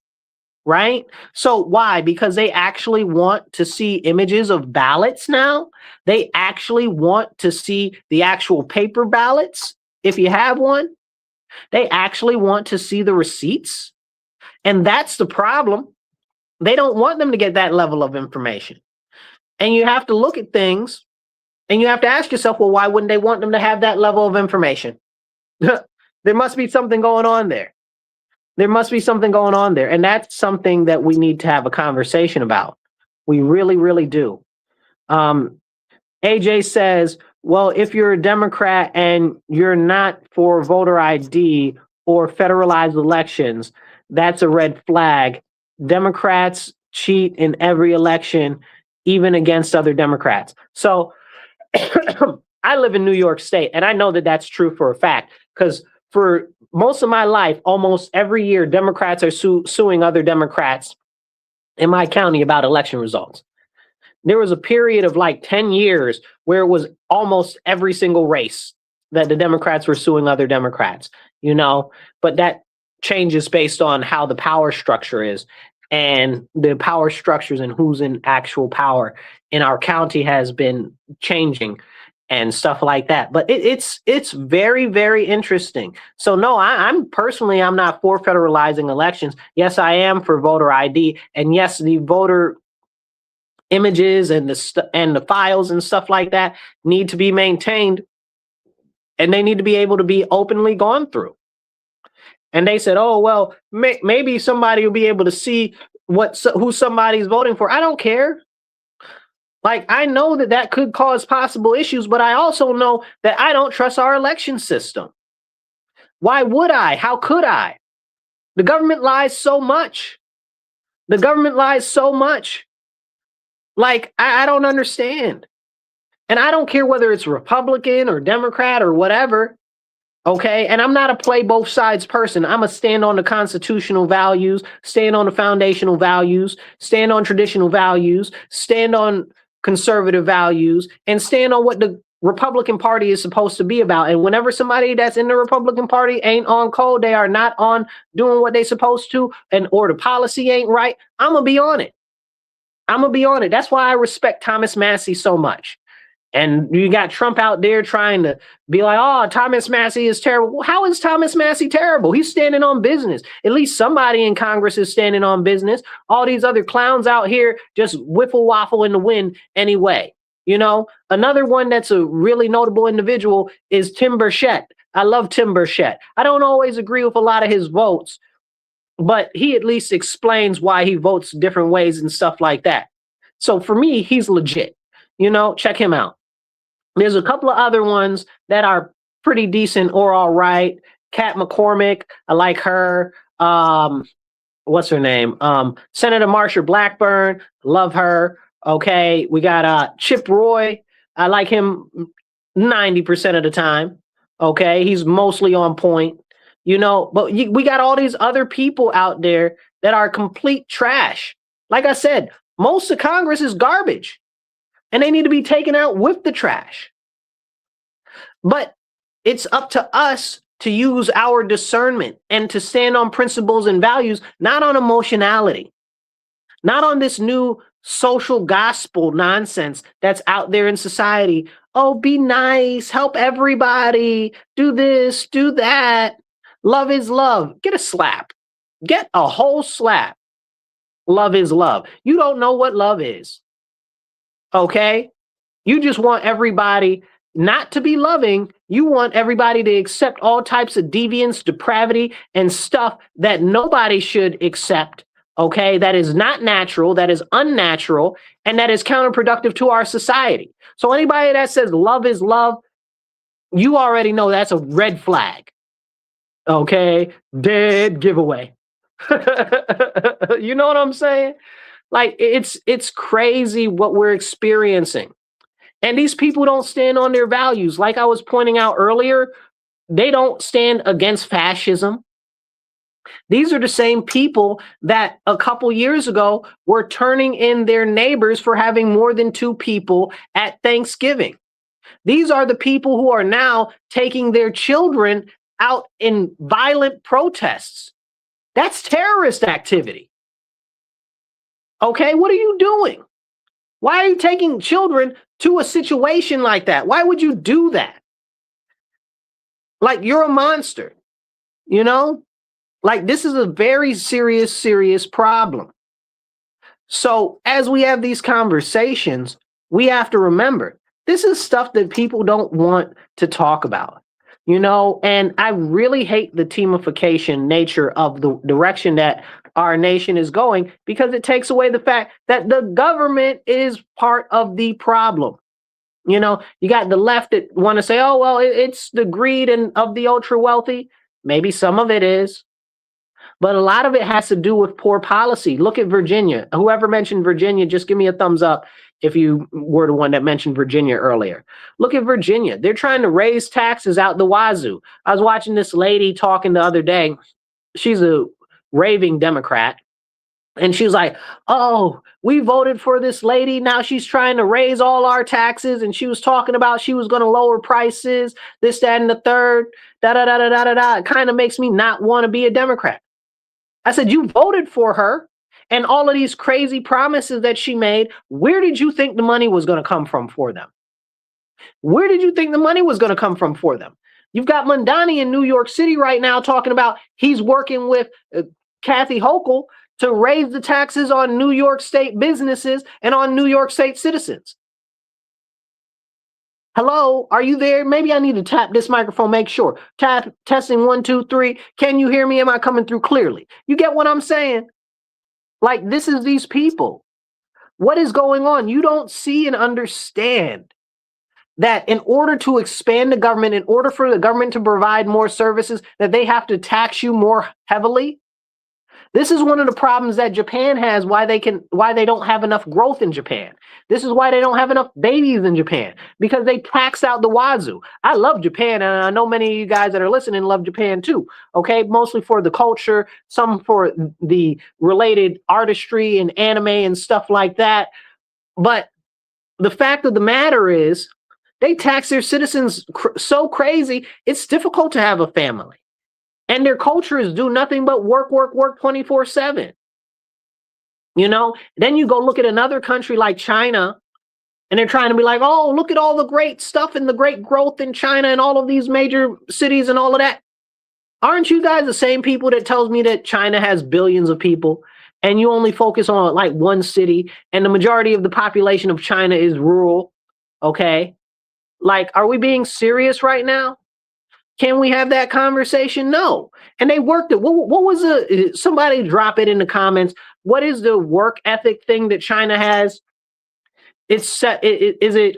Right? So why? Because they actually want to see images of ballots now. They actually want to see the actual paper ballots, if you have one. They actually want to see the receipts. And that's the problem. They don't want them to get that level of information. And you have to look at things and you have to ask yourself, well, why wouldn't they want them to have that level of information? There must be something going on there. There must be something going on there. And that's something that we need to have a conversation about. We really, really do. AJ says, well, if you're a Democrat and you're not for voter ID or federalized elections, that's a red flag. Democrats cheat in every election, even against other Democrats. So I live in New York State, and I know that that's true for a fact, because for most of my life, almost every year, Democrats are suing other Democrats in my county about election results. There was a period of like 10 years where it was almost every single race that the Democrats were suing other Democrats, you know, but that changes based on how the power structure is, and the power structures and who's in actual power in our county has been changing and stuff like that. But it's very, very interesting. So no, I'm not for federalizing elections. Yes, I am for voter ID. And yes, the voter images and the files and stuff like that need to be maintained, and they need to be able to be openly gone through. And they said, oh, well, maybe somebody will be able to see who somebody's voting for. I don't care. Like, I know that could cause possible issues, but I also know that I don't trust our election system. Why would I? How could I? The government lies so much. The government lies so much. Like, I don't understand. And I don't care whether it's Republican or Democrat or whatever. Okay. And I'm not a play both sides person. I'm a stand on the constitutional values, stand on the foundational values, stand on traditional values, stand on conservative values, and stand on what the Republican Party is supposed to be about. And whenever somebody that's in the Republican Party ain't on code, they are not on doing what they supposed to, and or the policy ain't right, I'm gonna be on it. I'm gonna be on it. That's why I respect Thomas Massey so much. And you got Trump out there trying to be like, oh, Thomas Massey is terrible. Well, how is Thomas Massey terrible? He's standing on business. At least somebody in Congress is standing on business. All these other clowns out here just whiffle waffle in the wind anyway. You know, another one that's a really notable individual is Tim Burchett. I love Tim Burchett. I don't always agree with a lot of his votes, but he at least explains why he votes different ways and stuff like that. So for me, he's legit. You know, check him out. There's a couple of other ones that are pretty decent or all right. Kat McCormick, I like her. What's her name? Senator Marsha Blackburn, love her. Okay, we got Chip Roy. I like him 90% of the time. Okay, he's mostly on point. You know, but we got all these other people out there that are complete trash. Like I said, most of Congress is garbage. And they need to be taken out with the trash. But it's up to us to use our discernment and to stand on principles and values, not on emotionality, not on this new social gospel nonsense that's out there in society. Oh, be nice, help everybody, do this, do that. Love is love. Get a slap. Get a whole slap. Love is love. You don't know what love is. Okay? You just want everybody not to be loving. You want everybody to accept all types of deviance, depravity, and stuff that nobody should accept. Okay? That is not natural, that is unnatural, and that is counterproductive to our society. So anybody that says love is love, you already know that's a red flag. Okay? Dead giveaway. You know what I'm saying? Like, it's crazy what we're experiencing. And these people don't stand on their values. Like I was pointing out earlier, they don't stand against fascism. These are the same people that a couple years ago were turning in their neighbors for having more than 2 people at Thanksgiving. These are the people who are now taking their children out in violent protests. That's terrorist activity. Okay, what are you doing? Why are you taking children to a situation like that? Why would you do that? Like, you're a monster, you know? Like, this is a very serious, serious problem. So as we have these conversations, we have to remember, this is stuff that people don't want to talk about, you know? And I really hate the teamification nature of the direction that our nation is going, because it takes away the fact that the government is part of the problem. You know, you got the left that want to say, oh, well, it's the greed and of the ultra wealthy. Maybe some of it is, but a lot of it has to do with poor policy. Look at Virginia. Whoever mentioned Virginia, just give me a thumbs up if you were the one that mentioned Virginia earlier. Look at Virginia. They're trying to raise taxes out the wazoo. I was watching this lady talking the other day. She's a raving Democrat. And she was like, oh, we voted for this lady. Now she's trying to raise all our taxes. And she was talking about she was going to lower prices, this, that, and the third, da, da, da, da, da, da, da. It kind of makes me not want to be a Democrat. I said, you voted for her. And all of these crazy promises that she made, where did you think the money was going to come from for them? Where did you think the money was going to come from for them? You've got Mondani in New York City right now talking about he's working with Kathy Hochul to raise the taxes on New York State businesses and on New York State citizens. Hello, are you there? Maybe I need to tap this microphone, make sure. Tap, testing 1, 2, 3. Can you hear me? Am I coming through clearly? You get what I'm saying? Like, this is these people. What is going on? You don't see and understand that in order to expand the government, in order for the government to provide more services, that they have to tax you more heavily. This is one of the problems that Japan has, why they don't have enough growth in Japan. This is why they don't have enough babies in Japan, because they tax out the wazoo. I love Japan, and I know many of you guys that are listening love Japan too, okay? Mostly for the culture, some for the related artistry and anime and stuff like that. But the fact of the matter is They tax their citizens so crazy, it's difficult to have a family. And their culture is do nothing but work, work, work 24/7. You know, then you go look at another country like China, and they're trying to be like, oh, look at all the great stuff and the great growth in China and all of these major cities and all of that. Aren't you guys the same people that tells me that China has billions of people and you only focus on like one city and the majority of the population of China is rural? Okay. Like, are we being serious right now? Can we have that conversation? No. And they worked it. What was somebody drop it in the comments. What is the work ethic thing that China has? It's set. Is it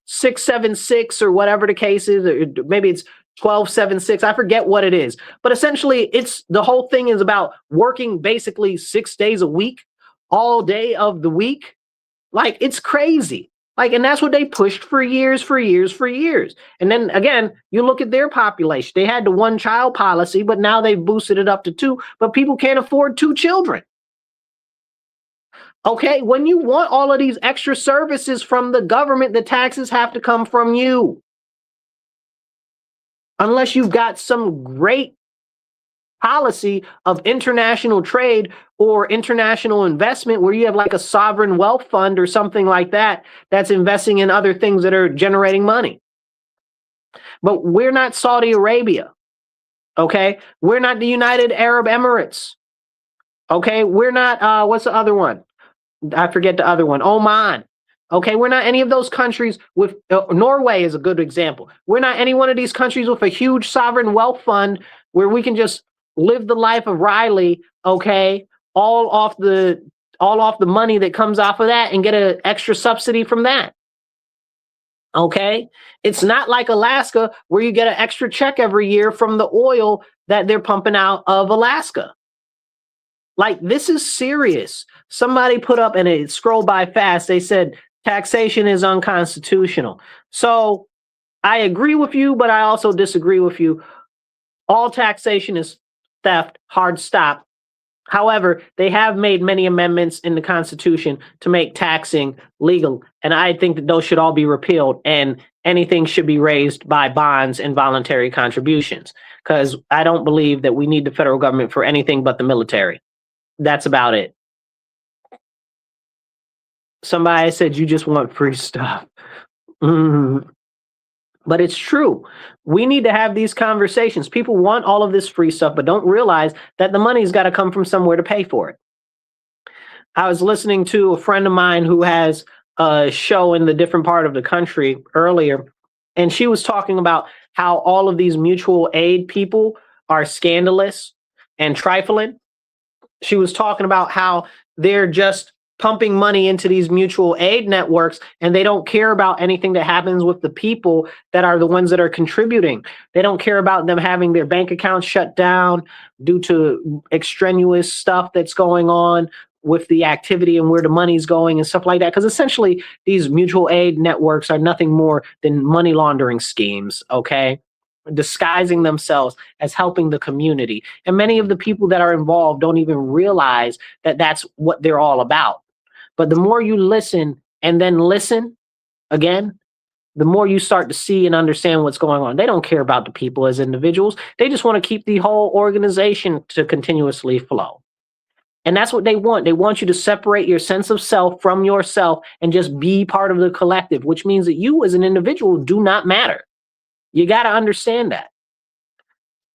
676 or whatever the case is? Or maybe it's 1276. I forget what it is. But essentially, it's the whole thing is about working basically 6 days a week, all day of the week. Like, it's crazy. Like, and that's what they pushed for years. And then again, you look at their population. They had the one-child policy, but now they've boosted it up to 2. But people can't afford 2 children. Okay, when you want all of these extra services from the government, the taxes have to come from you. Unless you've got some great policy of international trade or international investment where you have like a sovereign wealth fund or something like that that's investing in other things that are generating money. But we're not Saudi Arabia. Okay, we're not the United Arab Emirates. Okay, we're not, what's the other one? I forget the other one, Oman. Okay, we're not any of those countries with, Norway is a good example. We're not any one of these countries with a huge sovereign wealth fund where we can just live the life of Riley, okay, all off the money that comes off of that and get an extra subsidy from that. Okay, it's not like Alaska where you get an extra check every year from the oil that they're pumping out of Alaska. Like, this is serious. Somebody put up, and it scrolled by fast, they said taxation is unconstitutional. So I agree with you, but I also disagree with you. All taxation is theft, hard stop. However, they have made many amendments in the Constitution to make taxing legal, and I think that those should all be repealed, and anything should be raised by bonds and voluntary contributions, because I don't believe that we need the federal government for anything but the military. That's about it. Somebody said you just want free stuff. But it's true. We need to have these conversations. People want all of this free stuff, but don't realize that the money's got to come from somewhere to pay for it. I was listening to a friend of mine who has a show in the different part of the country earlier, and she was talking about how all of these mutual aid people are scandalous and trifling. She was talking about how they're just pumping money into these mutual aid networks and they don't care about anything that happens with the people that are the ones that are contributing. They don't care about them having their bank accounts shut down due to extraneous stuff that's going on with the activity and where the money's going and stuff like that. Because essentially, these mutual aid networks are nothing more than money laundering schemes, okay? Disguising themselves as helping the community. And many of the people that are involved don't even realize that that's what they're all about. But the more you listen and then listen again, the more you start to see and understand what's going on. They don't care about the people as individuals. They just want to keep the whole organization to continuously flow. And that's what they want. They want you to separate your sense of self from yourself and just be part of the collective, which means that you as an individual do not matter. You got to understand that.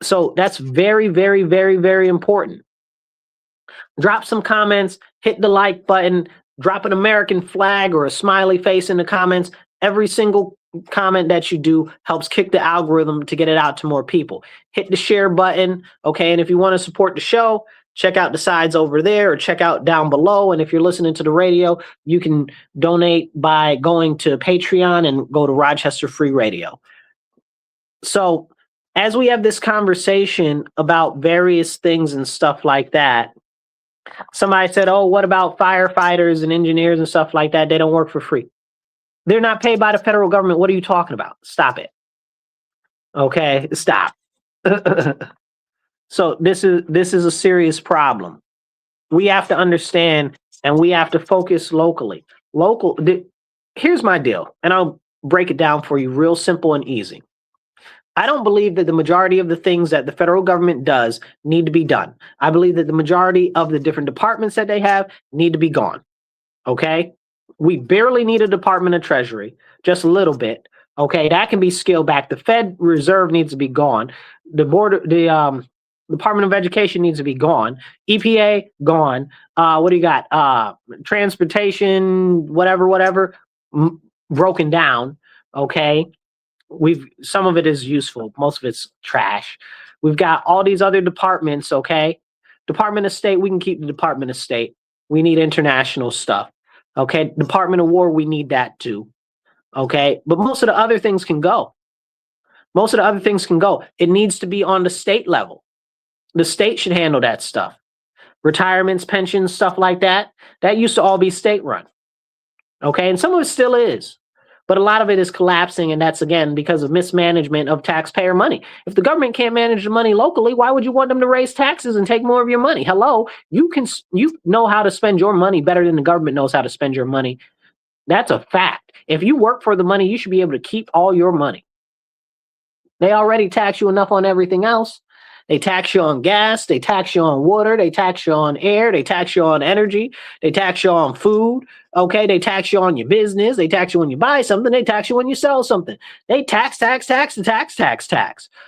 So that's very, very, very, very important. Drop some comments, hit the like button, drop an American flag or a smiley face in the comments. Every single comment that you do helps kick the algorithm to get it out to more people. Hit the share button, okay? And if you want to support the show, check out the sides over there or check out down below. And if you're listening to the radio, you can donate by going to Patreon and go to Rochester Free Radio. So as we have this conversation about various things and stuff like that, somebody said, oh, what about firefighters and engineers and stuff like that? They don't work for free. They're not paid by the federal government. What are you talking about? Stop it. Okay, stop. So this is a serious problem. We have to understand and we have to focus locally. Here's my deal, and I'll break it down for you real simple and easy. I don't believe that the majority of the things that the federal government does need to be done. I believe that the majority of the different departments that they have need to be gone. Okay? We barely need a Department of Treasury, just a little bit. Okay, that can be scaled back. The Fed Reserve needs to be gone. The Department of Education needs to be gone. EPA gone. What do you got? Transportation, whatever, broken down. Okay, some of it is useful. Most of it's trash. We've got all these other departments. Okay, Department of State. We can keep the Department of State. We need international stuff. Okay, Department of War. We need that too. Okay, but most of the other things can go. It needs to be on the state level. The state should handle that stuff. Retirements, pensions, stuff like that. That used to all be state run. Okay, and some of it still is. But a lot of it is collapsing, and that's, again, because of mismanagement of taxpayer money. If the government can't manage the money locally, why would you want them to raise taxes and take more of your money? Hello, you know how to spend your money better than the government knows how to spend your money. That's a fact. If you work for the money, you should be able to keep all your money. They already tax you enough on everything else. They tax you on gas, they tax you on water, they tax you on air, they tax you on energy, they tax you on food, okay? They tax you on your business, they tax you when you buy something, they tax you when you sell something. They tax.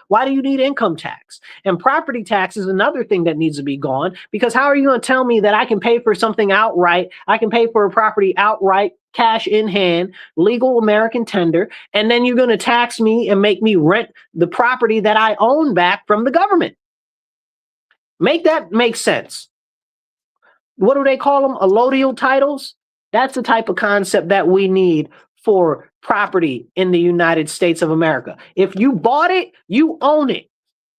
Why do you need income tax? And property tax is another thing that needs to be gone, because how are you going to tell me that I can pay for something outright, I can pay for a property outright, cash in hand, legal American tender, and then you're going to tax me and make me rent the property that I own back from the government? Make that make sense. What do they call them? Allodial titles? That's the type of concept that we need for property in the United States of America. If you bought it, you own it.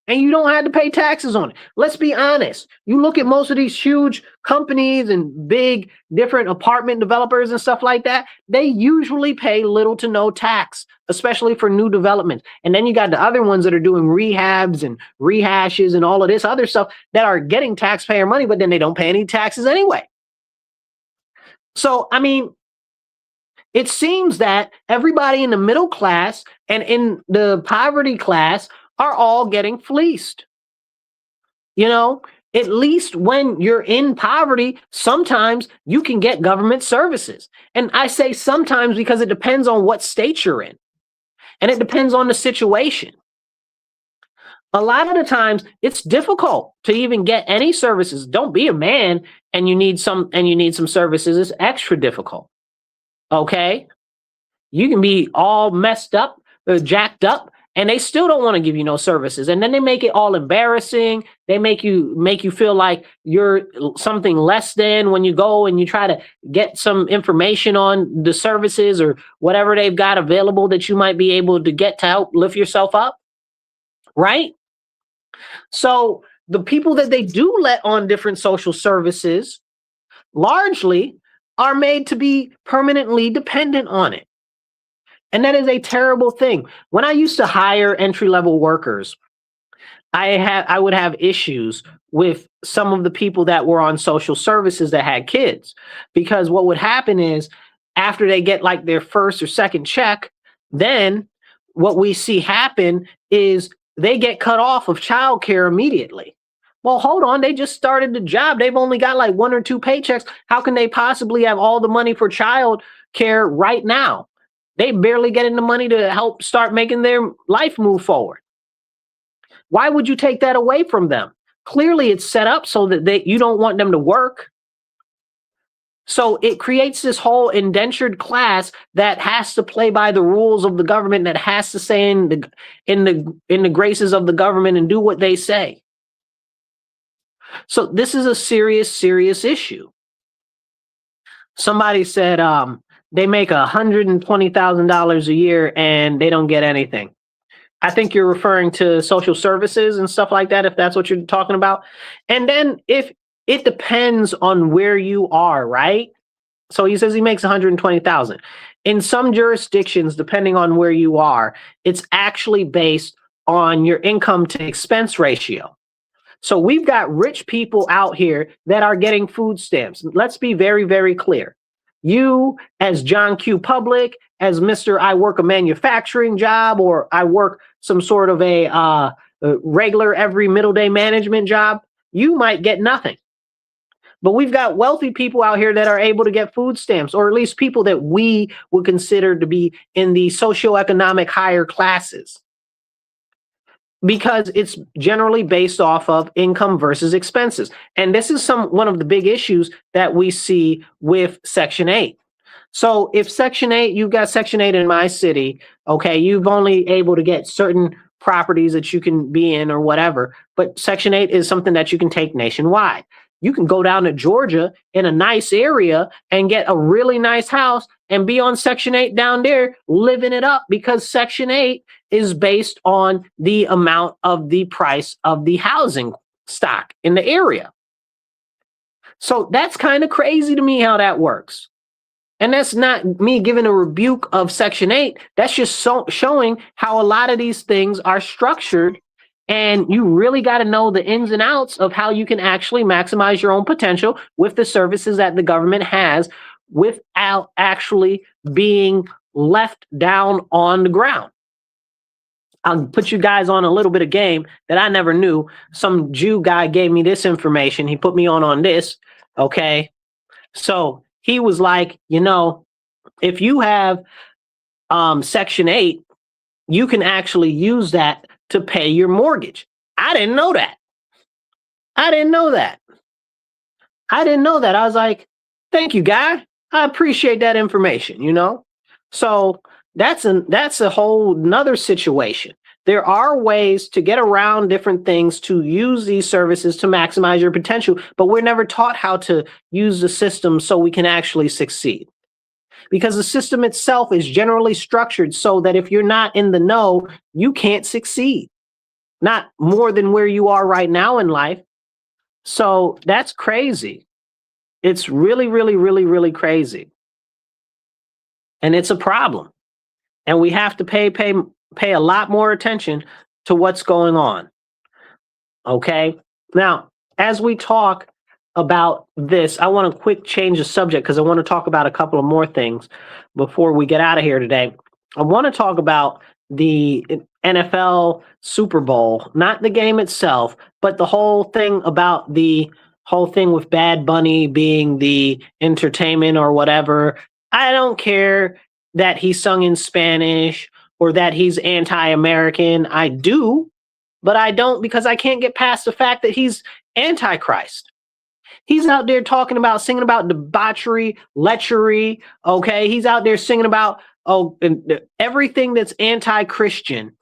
And you don't have to pay taxes on it. Let's be honest. You look at most of these huge companies and big different apartment developers and stuff like that, they usually pay little to no tax, especially for new developments. And then you got the other ones that are doing rehabs and rehashes and all of this other stuff that are getting taxpayer money, but then they don't pay any taxes anyway. So, I mean, it seems that everybody in the middle class and in the poverty class are all getting fleeced. You know, at least when you're in poverty, sometimes you can get government services. And I say sometimes because it depends on what state you're in. And it depends on the situation. A lot of the times it's difficult to even get any services. Don't be a man and you need some services. It's extra difficult. Okay? You can be all messed up, jacked up, and they still don't want to give you no services. And then they make it all embarrassing. They make you feel like you're something less than when you go and you try to get some information on the services or whatever they've got available that you might be able to get to help lift yourself up. Right? So the people that they do let on different social services largely are made to be permanently dependent on it. And that is a terrible thing. When I used to hire entry-level workers, I would have issues with some of the people that were on social services that had kids. Because what would happen is after they get like their first or second check, then what we see happen is they get cut off of childcare immediately. Well, hold on. They just started the job. They've only got like 1 or 2 paychecks. How can they possibly have all the money for child care right now? They barely getting the money to help start making their life move forward. Why would you take that away from them? Clearly, it's set up so that you don't want them to work. So it creates this whole indentured class that has to play by the rules of the government, that has to stay in the graces of the government and do what they say. So this is a serious, serious issue. Somebody said, they make $120,000 a year and they don't get anything. I think you're referring to social services and stuff like that, if that's what you're talking about. And then if it depends on where you are, right? So he says he makes $120,000. In some jurisdictions, depending on where you are, it's actually based on your income to expense ratio. So we've got rich people out here that are getting food stamps. Let's be very, very clear. You, as John Q. Public, as Mr. I work a manufacturing job, or I work some sort of a regular every middle day management job, you might get nothing. But we've got wealthy people out here that are able to get food stamps, or at least people that we would consider to be in the socioeconomic higher classes, because it's generally based off of income versus expenses. And this is one of the big issues that we see with Section 8. So if Section 8, you've got Section 8 in my city, okay, you've only able to get certain properties that you can be in or whatever, but Section 8 is something that you can take nationwide. You can go down to Georgia in a nice area and get a really nice house and be on Section 8 down there, living it up, because Section 8 is based on the amount of the price of the housing stock in the area. So that's kind of crazy to me how that works. And that's not me giving a rebuke of Section 8. That's just showing how a lot of these things are structured. And you really got to know the ins and outs of how you can actually maximize your own potential with the services that the government has without actually being left down on the ground. I'll put you guys on a little bit of game that I never knew. Some Jew guy gave me this information. He put me on this. Okay. So he was like, if you have Section 8, you can actually use that to pay your mortgage. I didn't know that. I didn't know that. I was like, thank you, guy. I appreciate that information, So that's a whole nother situation. There are ways to get around different things to use these services to maximize your potential, but we're never taught how to use the system so we can actually succeed. Because the system itself is generally structured so that if you're not in the know, you can't succeed. Not more than where you are right now in life. So that's crazy. It's really, really, really, really crazy. And it's a problem. And we have to pay a lot more attention to what's going on. Okay? Now, as we talk about this, I want to quick change the subject because I want to talk about a couple of more things before we get out of here today. I want to talk about the NFL Super Bowl, not the game itself, but the whole thing about the whole thing with Bad Bunny being the entertainment or whatever. I don't care that he sung in Spanish or that he's anti-American. I do, but I don't, because I can't get past the fact that he's antichrist. He's out there singing about debauchery, lechery, okay? He's out there singing about everything that's anti-Christian.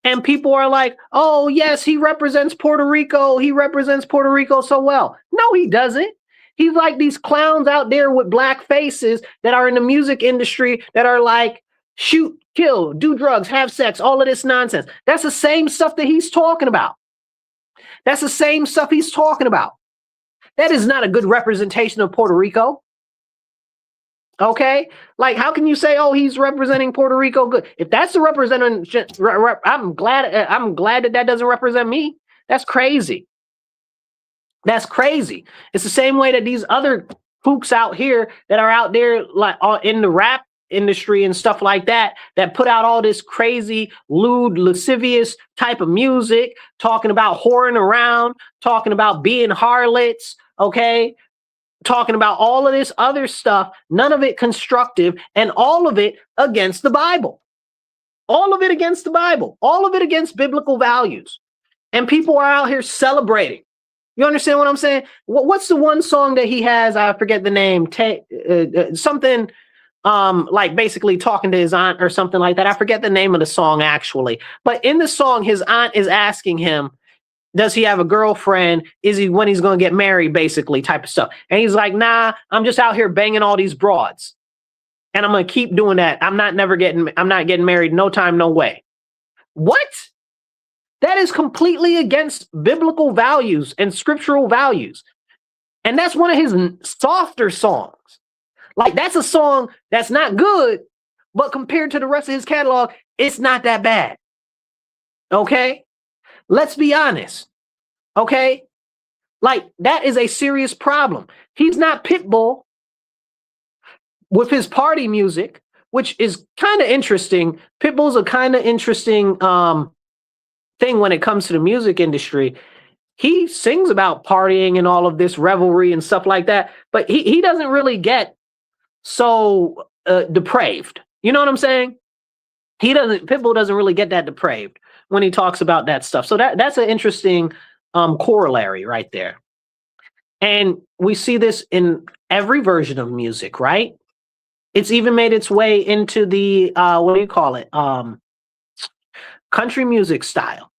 And people are like, oh, yes, he represents Puerto Rico. He represents Puerto Rico so well. No, he doesn't. He's like these clowns out there with black faces that are in the music industry that are like, shoot, kill, do drugs, have sex, all of this nonsense. That's the same stuff that he's talking about. That's the same stuff he's talking about. That is not a good representation of Puerto Rico. Okay? Like, how can you say, oh, he's representing Puerto Rico good? If that's the representation, I'm glad that doesn't represent me. That's crazy. That's crazy. It's the same way that these other folks out here that are out there like in the rap industry and stuff like that put out all this crazy, lewd, lascivious type of music, talking about whoring around, talking about being harlots, okay? Talking about all of this other stuff, none of it constructive, and all of it against the Bible. All of it against the Bible. All of it against biblical values. And people are out here celebrating. You understand what I'm saying? What's the one song that he has? I forget the name. Something like basically talking to his aunt or something like that. I forget the name of the song actually. But in the song, his aunt is asking him, does he have a girlfriend? When he's going to get married, basically, type of stuff. And he's like, nah, I'm just out here banging all these broads. And I'm going to keep doing that. I'm not getting married. No time, no way. What? That is completely against biblical values and scriptural values. And that's one of his softer songs. Like, that's a song that's not good, but compared to the rest of his catalog, it's not that bad. Okay? Let's be honest. Okay? Like, that is a serious problem. He's not Pitbull. with his party music, which is kind of interesting. Pitbull's a kind of interesting thing when it comes to the music industry. He sings about partying and all of this revelry and stuff like that, but he doesn't really get so depraved. You know what I'm saying? Pitbull doesn't really get that depraved when he talks about that stuff. So that's an interesting corollary right there. And we see this in every version of music, right? It's even made its way into the what do you call it? Country music style.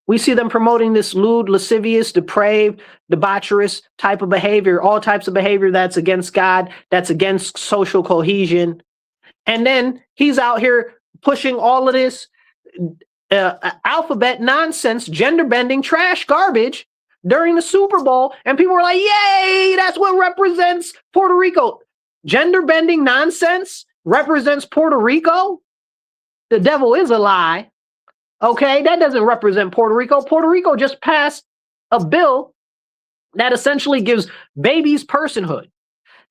We see them promoting this lewd, lascivious, depraved, debaucherous type of behavior, all types of behavior that's against God, that's against social cohesion. And then he's out here pushing all of this alphabet nonsense, gender bending trash garbage during the Super Bowl. And people were like, yay, that's what represents Puerto Rico. Gender bending nonsense represents Puerto Rico? The devil is a lie. Okay, that doesn't represent Puerto Rico. Puerto Rico just passed a bill that essentially gives babies personhood.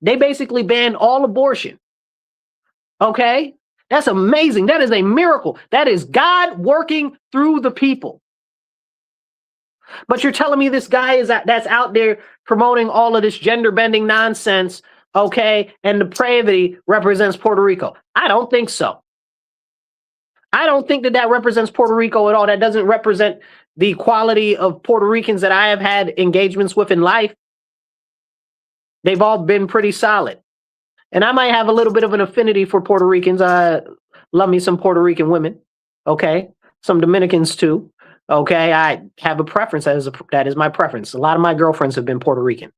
They basically banned all abortion. Okay, that's amazing. That is a miracle. That is God working through the people. But you're telling me this guy that's out there promoting all of this gender bending nonsense, okay, and depravity represents Puerto Rico? I don't think so. I don't think that represents Puerto Rico at all. That doesn't represent the quality of Puerto Ricans that I have had engagements with in life. They've all been pretty solid. And I might have a little bit of an affinity for Puerto Ricans. I love me some Puerto Rican women. Okay. Some Dominicans too. Okay. I have a preference. That is my preference. A lot of my girlfriends have been Puerto Rican.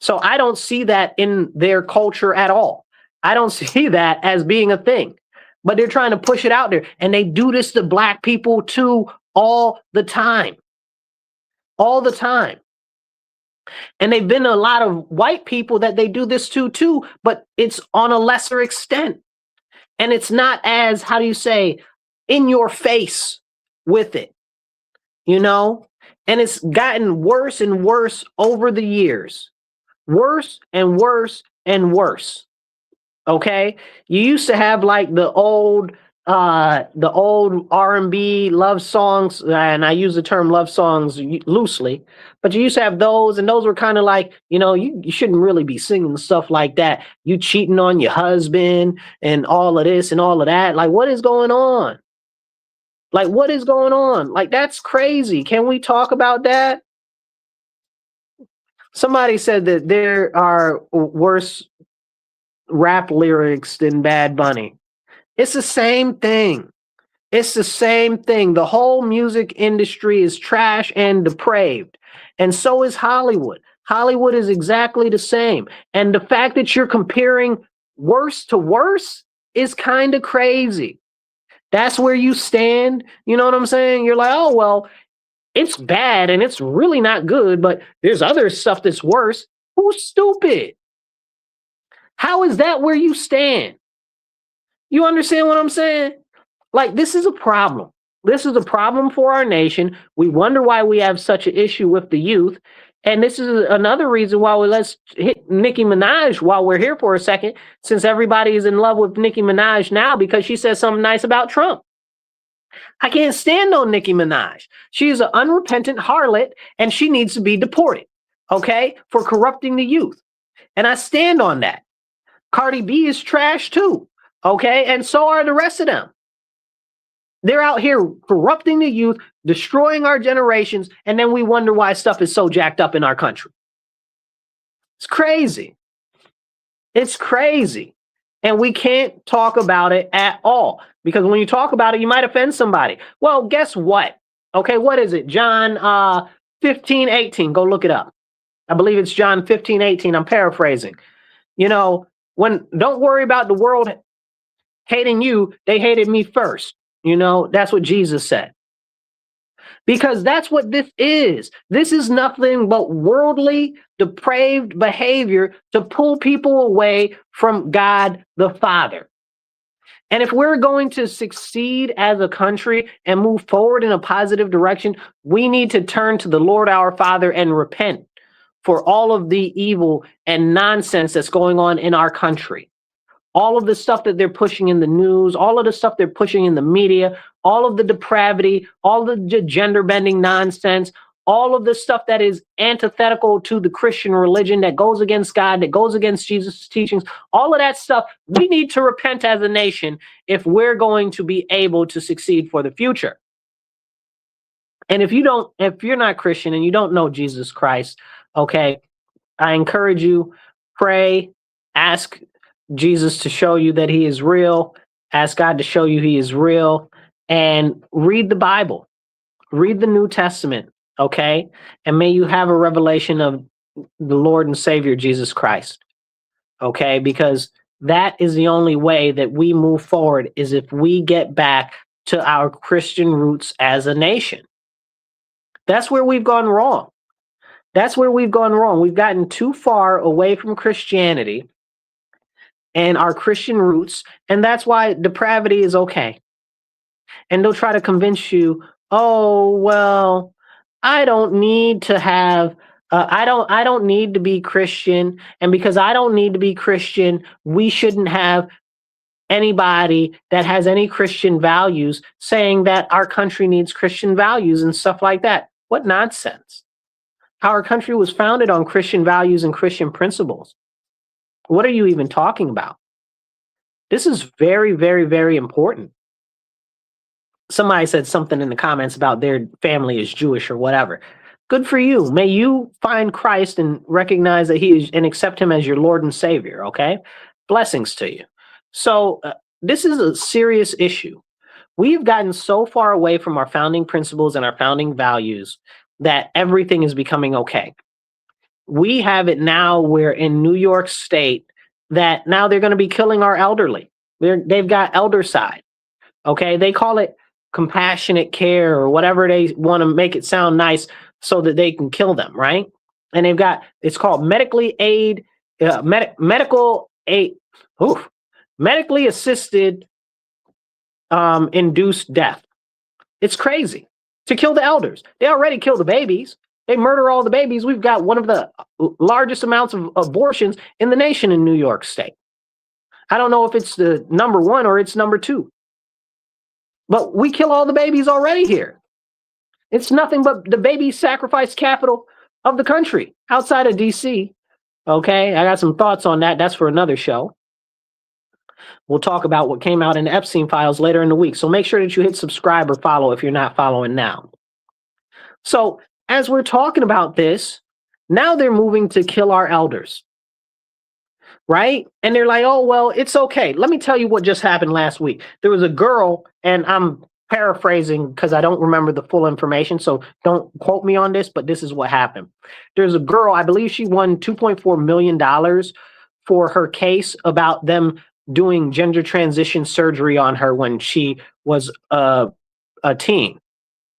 So I don't see that in their culture at all. I don't see that as being a thing. But they're trying to push it out there. And they do this to black people too all the time. All the time. And they've been a lot of white people that they do this to too, but it's on a lesser extent. And it's not as, how do you say, in your face with it, you know? And it's gotten worse and worse over the years. Worse and worse and worse. Okay, you used to have like the old R&B love songs, and I use the term love songs loosely, but you used to have those, and those were kind of like, you know, you shouldn't really be singing stuff like that. You cheating on your husband and all of this and all of that. Like, what is going on? Like, what is going on? Like, that's crazy. Can we talk about that? Somebody said that there are worse rap lyrics than Bad Bunny. It's the same thing. It's the same thing. The whole music industry is trash and depraved. And so is Hollywood. Hollywood is exactly the same. And the fact that you're comparing worse to worse is kind of crazy. That's where you stand. You know what I'm saying? You're like, oh, well, it's bad and it's really not good, but there's other stuff that's worse. Who's stupid? How is that where you stand? You understand what I'm saying? Like, this is a problem. This is a problem for our nation. We wonder why we have such an issue with the youth. And this is another reason why let's hit Nicki Minaj while we're here for a second, since everybody is in love with Nicki Minaj now because she says something nice about Trump. I can't stand on Nicki Minaj. She is an unrepentant harlot and she needs to be deported, okay, for corrupting the youth. And I stand on that. Cardi B is trash too, okay? And so are the rest of them. They're out here corrupting the youth, destroying our generations, and then we wonder why stuff is so jacked up in our country. It's crazy. It's crazy. And we can't talk about it at all, because when you talk about it, you might offend somebody. Well, guess what? Okay, what is it? John 15:18. Go look it up. I believe it's John 15:18. I'm paraphrasing. You know, don't worry about the world hating you. They hated me first. You know, that's what Jesus said. Because that's what this is. This is nothing but worldly, depraved behavior to pull people away from God the Father. And if we're going to succeed as a country and move forward in a positive direction, we need to turn to the Lord our Father and repent for all of the evil and nonsense that's going on in our country. all of the stuff that they're pushing in the news, all of the stuff they're pushing in the media, all of the depravity, all the gender bending nonsense, all of the stuff that is antithetical to the Christian religion, that goes against God, that goes against Jesus' teachings, all of that stuff, we need to repent as a nation if we're going to be able to succeed for the future. And if you're not Christian and you don't know Jesus Christ, okay, I encourage you, pray, ask Jesus to show you that he is real, ask God to show you he is real, and read the Bible, read the New Testament, okay? And may you have a revelation of the Lord and Savior Jesus Christ, okay? Because that is the only way that we move forward, is if we get back to our Christian roots as a nation. That's where we've gone wrong. That's where we've gone wrong. We've gotten too far away from Christianity and our Christian roots, and that's why depravity is okay. And they'll try to convince you, oh, well, I don't need to have, I don't need to be Christian, and because I don't need to be Christian, we shouldn't have anybody that has any Christian values saying that our country needs Christian values and stuff like that. What nonsense. Our country was founded on Christian values and Christian principles. What are you even talking about? This is very, very, very important. Somebody said something in the comments about their family is Jewish or whatever. Good for you. May you find Christ and recognize that he is, and accept him as your Lord and Savior, okay? Blessings to you. So this is a serious issue. We've gotten so far away from our founding principles and our founding values that everything is becoming okay. We have it now where in New York State that now they're going to be killing our elderly. They've got eldercide. Okay, they call it compassionate care or whatever they want to make it sound nice so that they can kill them, right? And they've got, it's called medically assisted induced death. It's crazy to kill the elders. They already kill the babies. They murder all the babies. We've got one of the largest amounts of abortions in the nation in New York State. I don't know if it's the number one or it's number two. But we kill all the babies already here. It's nothing but the baby sacrifice capital of the country outside of DC. Okay, I got some thoughts on that. That's for another show. We'll talk about what came out in the Epstein files later in the week. So make sure that you hit subscribe or follow if you're not following now. So as we're talking about this, now they're moving to kill our elders. Right? And they're like, oh, well, it's okay. Let me tell you what just happened last week. There was a girl, and I'm paraphrasing because I don't remember the full information, so don't quote me on this, but this is what happened. There's a girl, I believe she won $2.4 million for her case about them doing gender transition surgery on her when she was a teen.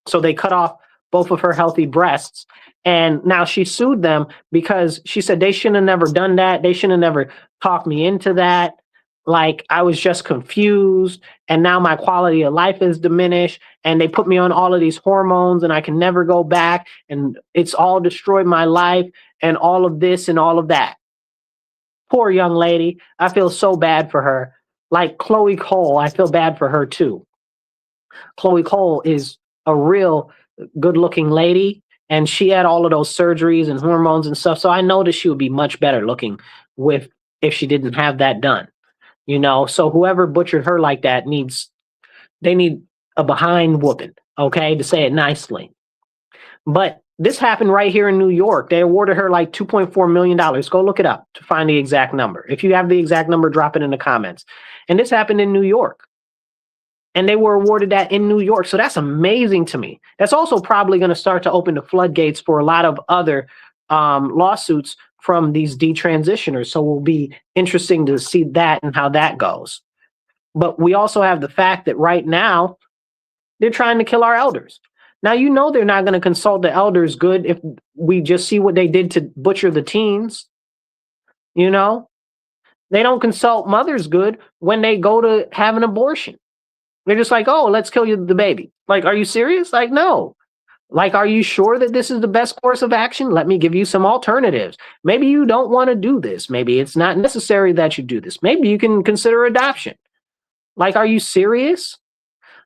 So they cut off both of her healthy breasts. And now she sued them because she said they shouldn't have never done that. They shouldn't have never talked me into that. Like, I was just confused. And now my quality of life is diminished. And they put me on all of these hormones and I can never go back. And it's all destroyed my life and all of this and all of that. Poor young lady. I feel so bad for her. Like Chloe Cole, I feel bad for her too. Chloe Cole is a real good-looking lady. And she had all of those surgeries and hormones and stuff. So I know that she would be much better looking if she didn't have that done. You know, so whoever butchered her like that they need a behind whooping, okay, to say it nicely. But this happened right here in New York. They awarded her like $2.4 million. Go look it up to find the exact number. If you have the exact number, drop it in the comments. And this happened in New York. And they were awarded that in New York. So that's amazing to me. That's also probably going to start to open the floodgates for a lot of other lawsuits from these detransitioners. So it will be interesting to see that and how that goes. But we also have the fact that right now, they're trying to kill our elders. Now, you know they're not going to consult the elders good if we just see what they did to butcher the teens. You know? They don't consult mothers good when they go to have an abortion. They're just like, oh, let's kill you the baby. Like, are you serious? Like, no. Like, are you sure that this is the best course of action? Let me give you some alternatives. Maybe you don't want to do this. Maybe it's not necessary that you do this. Maybe you can consider adoption. Like, are you serious?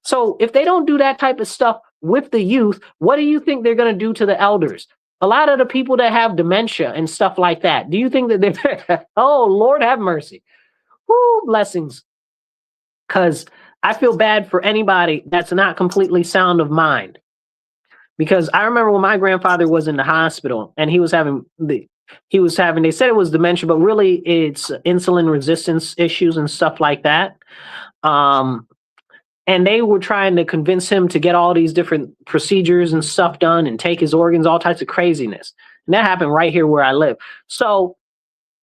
So if they don't do that type of stuff with the youth, what do you think they're going to do to the elders? A lot of the people that have dementia and stuff like that, do you think that they're, oh, Lord have mercy. Whoo, blessings. Because I feel bad for anybody that's not completely sound of mind. Because I remember when my grandfather was in the hospital and they said it was dementia, but really it's insulin resistance issues and stuff like that. And they were trying to convince him to get all these different procedures and stuff done and take his organs, all types of craziness. And that happened right here where I live. So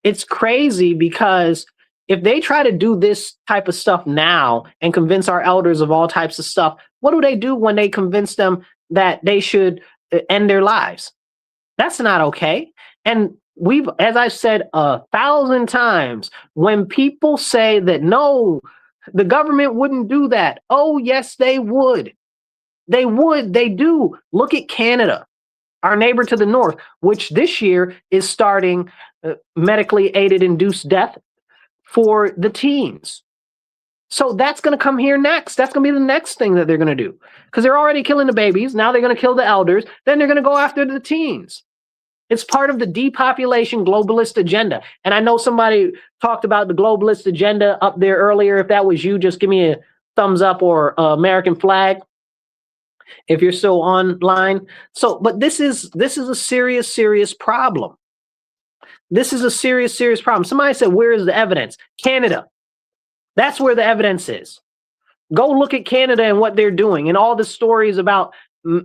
it's crazy because if they try to do this type of stuff now and convince our elders of all types of stuff, what do they do when they convince them that they should end their lives? That's not okay. And as I've said 1,000 times, when people say that, no, the government wouldn't do that. Oh, yes, they would. They would. They do. Look at Canada, our neighbor to the north, which this year is starting medically aided induced death for the teens. So that's going to come here next. That's going to be the next thing that they're going to do, because they're already killing the babies. Now they're going to kill the elders. Then they're going to go after the teens. It's part of the depopulation globalist agenda. And I know somebody talked about the globalist agenda up there earlier. If that was you, just give me a thumbs up or American flag if you're still online. So, but this is a serious problem. This is a serious problem. Somebody said, where is the evidence? Canada. That's where the evidence is. Go look at Canada and what they're doing and all the stories about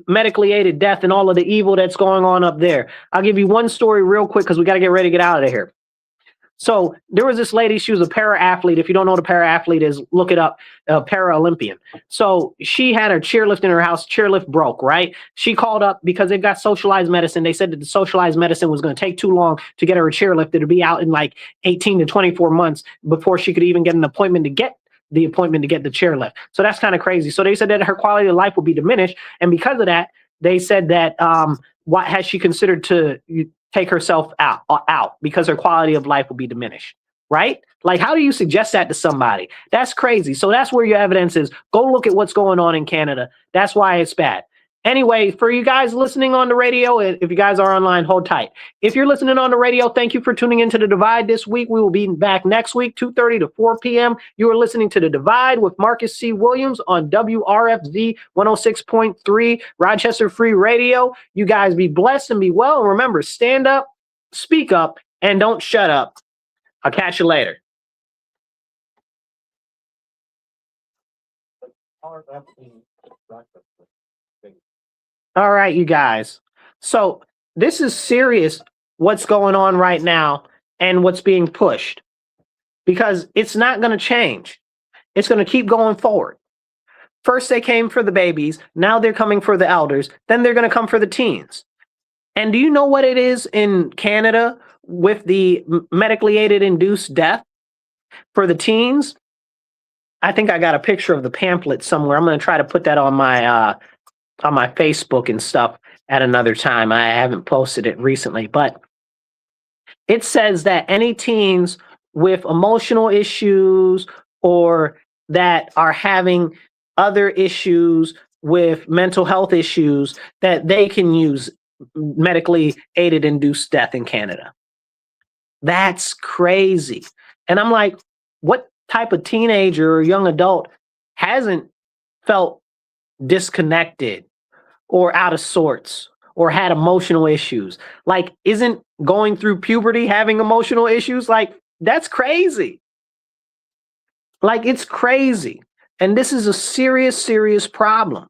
medically aided death and all of the evil that's going on up there. I'll give you one story real quick because we got to get ready to get out of here. So there was this lady, she was a para-athlete. If you don't know what a para-athlete is, look it up, para-Olympian. So she had her chairlift in her house, chairlift broke, right? She called up because they've got socialized medicine. They said that the socialized medicine was going to take too long to get her a chairlift. It'd be out in like 18 to 24 months before she could even get an appointment to get the chairlift. So that's kind of crazy. So they said that her quality of life will be diminished. And because of that, they said that what has she considered to take herself out because her quality of life will be diminished, right? Like, how do you suggest that to somebody? That's crazy. So that's where your evidence is. Go look at what's going on in Canada. That's why it's bad. Anyway, for you guys listening on the radio, if you guys are online, hold tight. If you're listening on the radio, thank you for tuning into The Divide this week. We will be back next week, 2:30 to 4 p.m. You are listening to The Divide with Marcus C. Williams on WRFZ 106.3 Rochester Free Radio. You guys be blessed and be well. And remember, stand up, speak up, and don't shut up. I'll catch you later. All right, you guys. So this is serious, what's going on right now and what's being pushed, because it's not going to change. It's going to keep going forward. First, they came for the babies. Now they're coming for the elders. Then they're going to come for the teens. And do you know what it is in Canada with the medically aided induced death for the teens? I think I got a picture of the pamphlet somewhere. I'm going to try to put that on my Facebook and stuff at another time. I haven't posted it recently, but it says that any teens with emotional issues or that are having other issues with mental health issues, that they can use medically aided induced death in Canada. That's crazy. And I'm like, what type of teenager or young adult hasn't felt disconnected or out of sorts or had emotional issues? Like, isn't going through puberty having emotional issues? Like, that's crazy. Like, it's crazy. And this is a serious problem.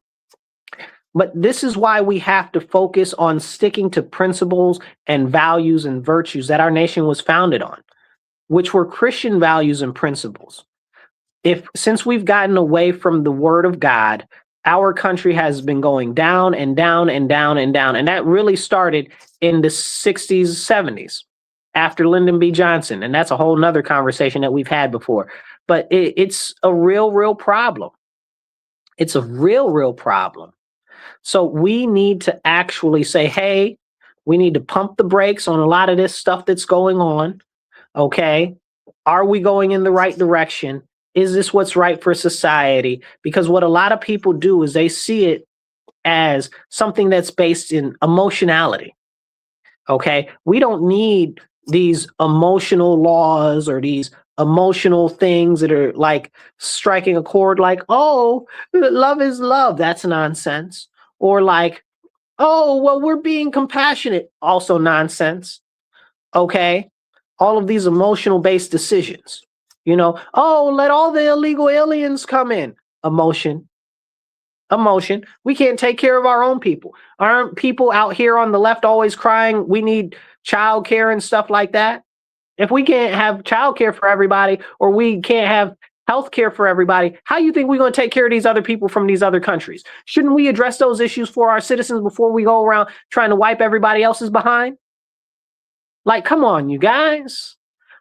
But this is why we have to focus on sticking to principles and values and virtues that our nation was founded on, which were Christian values and principles. Since we've gotten away from the word of God, our country has been going down and down and down and down. And that really started in the 60s, 70s after Lyndon B. Johnson. And that's a whole nother conversation that we've had before. But it's a real problem. It's a real problem. So we need to actually say, hey, we need to pump the brakes on a lot of this stuff that's going on. Okay. Are we going in the right direction? Is this what's right for society? Because what a lot of people do is they see it as something that's based in emotionality. Okay. We don't need these emotional laws or these emotional things that are like striking a chord, like, oh, love is love. That's nonsense. Or like, oh, well, we're being compassionate. Also nonsense. Okay. All of these emotional based decisions. Oh, let all the illegal aliens come in. Emotion. Emotion. We can't take care of our own people. Aren't people out here on the left always crying we need child care and stuff like that? If we can't have child care for everybody, or we can't have health care for everybody, how do you think we're going to take care of these other people from these other countries? Shouldn't we address those issues for our citizens before we go around trying to wipe everybody else's behind? Like, come on, you guys.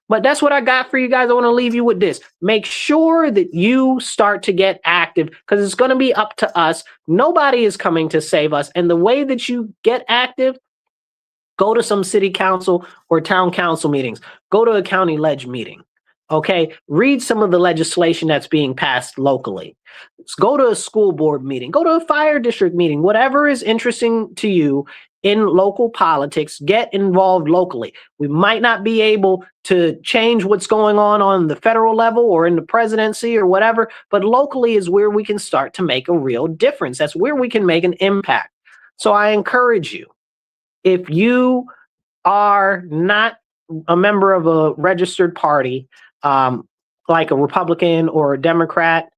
But that's what I got for you guys. I want to leave you with this. Make sure that you start to get active, because it's going to be up to us. Nobody is coming to save us. And the way that you get active, go to some city council or town council meetings. Go to a county ledge meeting. Okay, read some of the legislation that's being passed locally. Go to a school board meeting. Go to a fire district meeting. Whatever is interesting to you in local politics, get involved locally. We might not be able to change what's going on the federal level or in the presidency or whatever, but locally is where we can start to make a real difference. That's where we can make an impact. So I encourage you, if you are not a member of a registered party, like a Republican or a Democrat,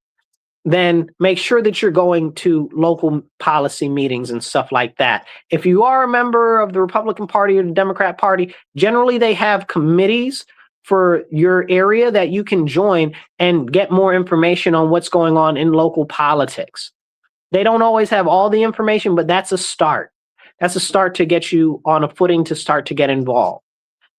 then make sure that you're going to local policy meetings and stuff like that. If you are a member of the Republican Party or the Democrat Party, generally they have committees for your area that you can join and get more information on what's going on in local politics. They don't always have all the information, but that's a start. That's a start to get you on a footing to start to get involved.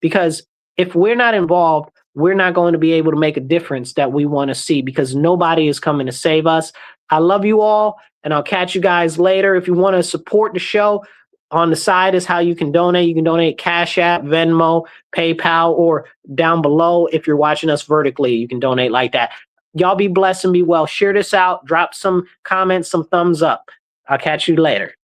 Because if we're not involved, we're not going to be able to make a difference that we want to see, because nobody is coming to save us. I love you all, and I'll catch you guys later. If you want to support the show, on the side is how you can donate. You can donate Cash App, Venmo, PayPal, or down below if you're watching us vertically, you can donate like that. Y'all be blessed and be well. Share this out. Drop some comments, some thumbs up. I'll catch you later.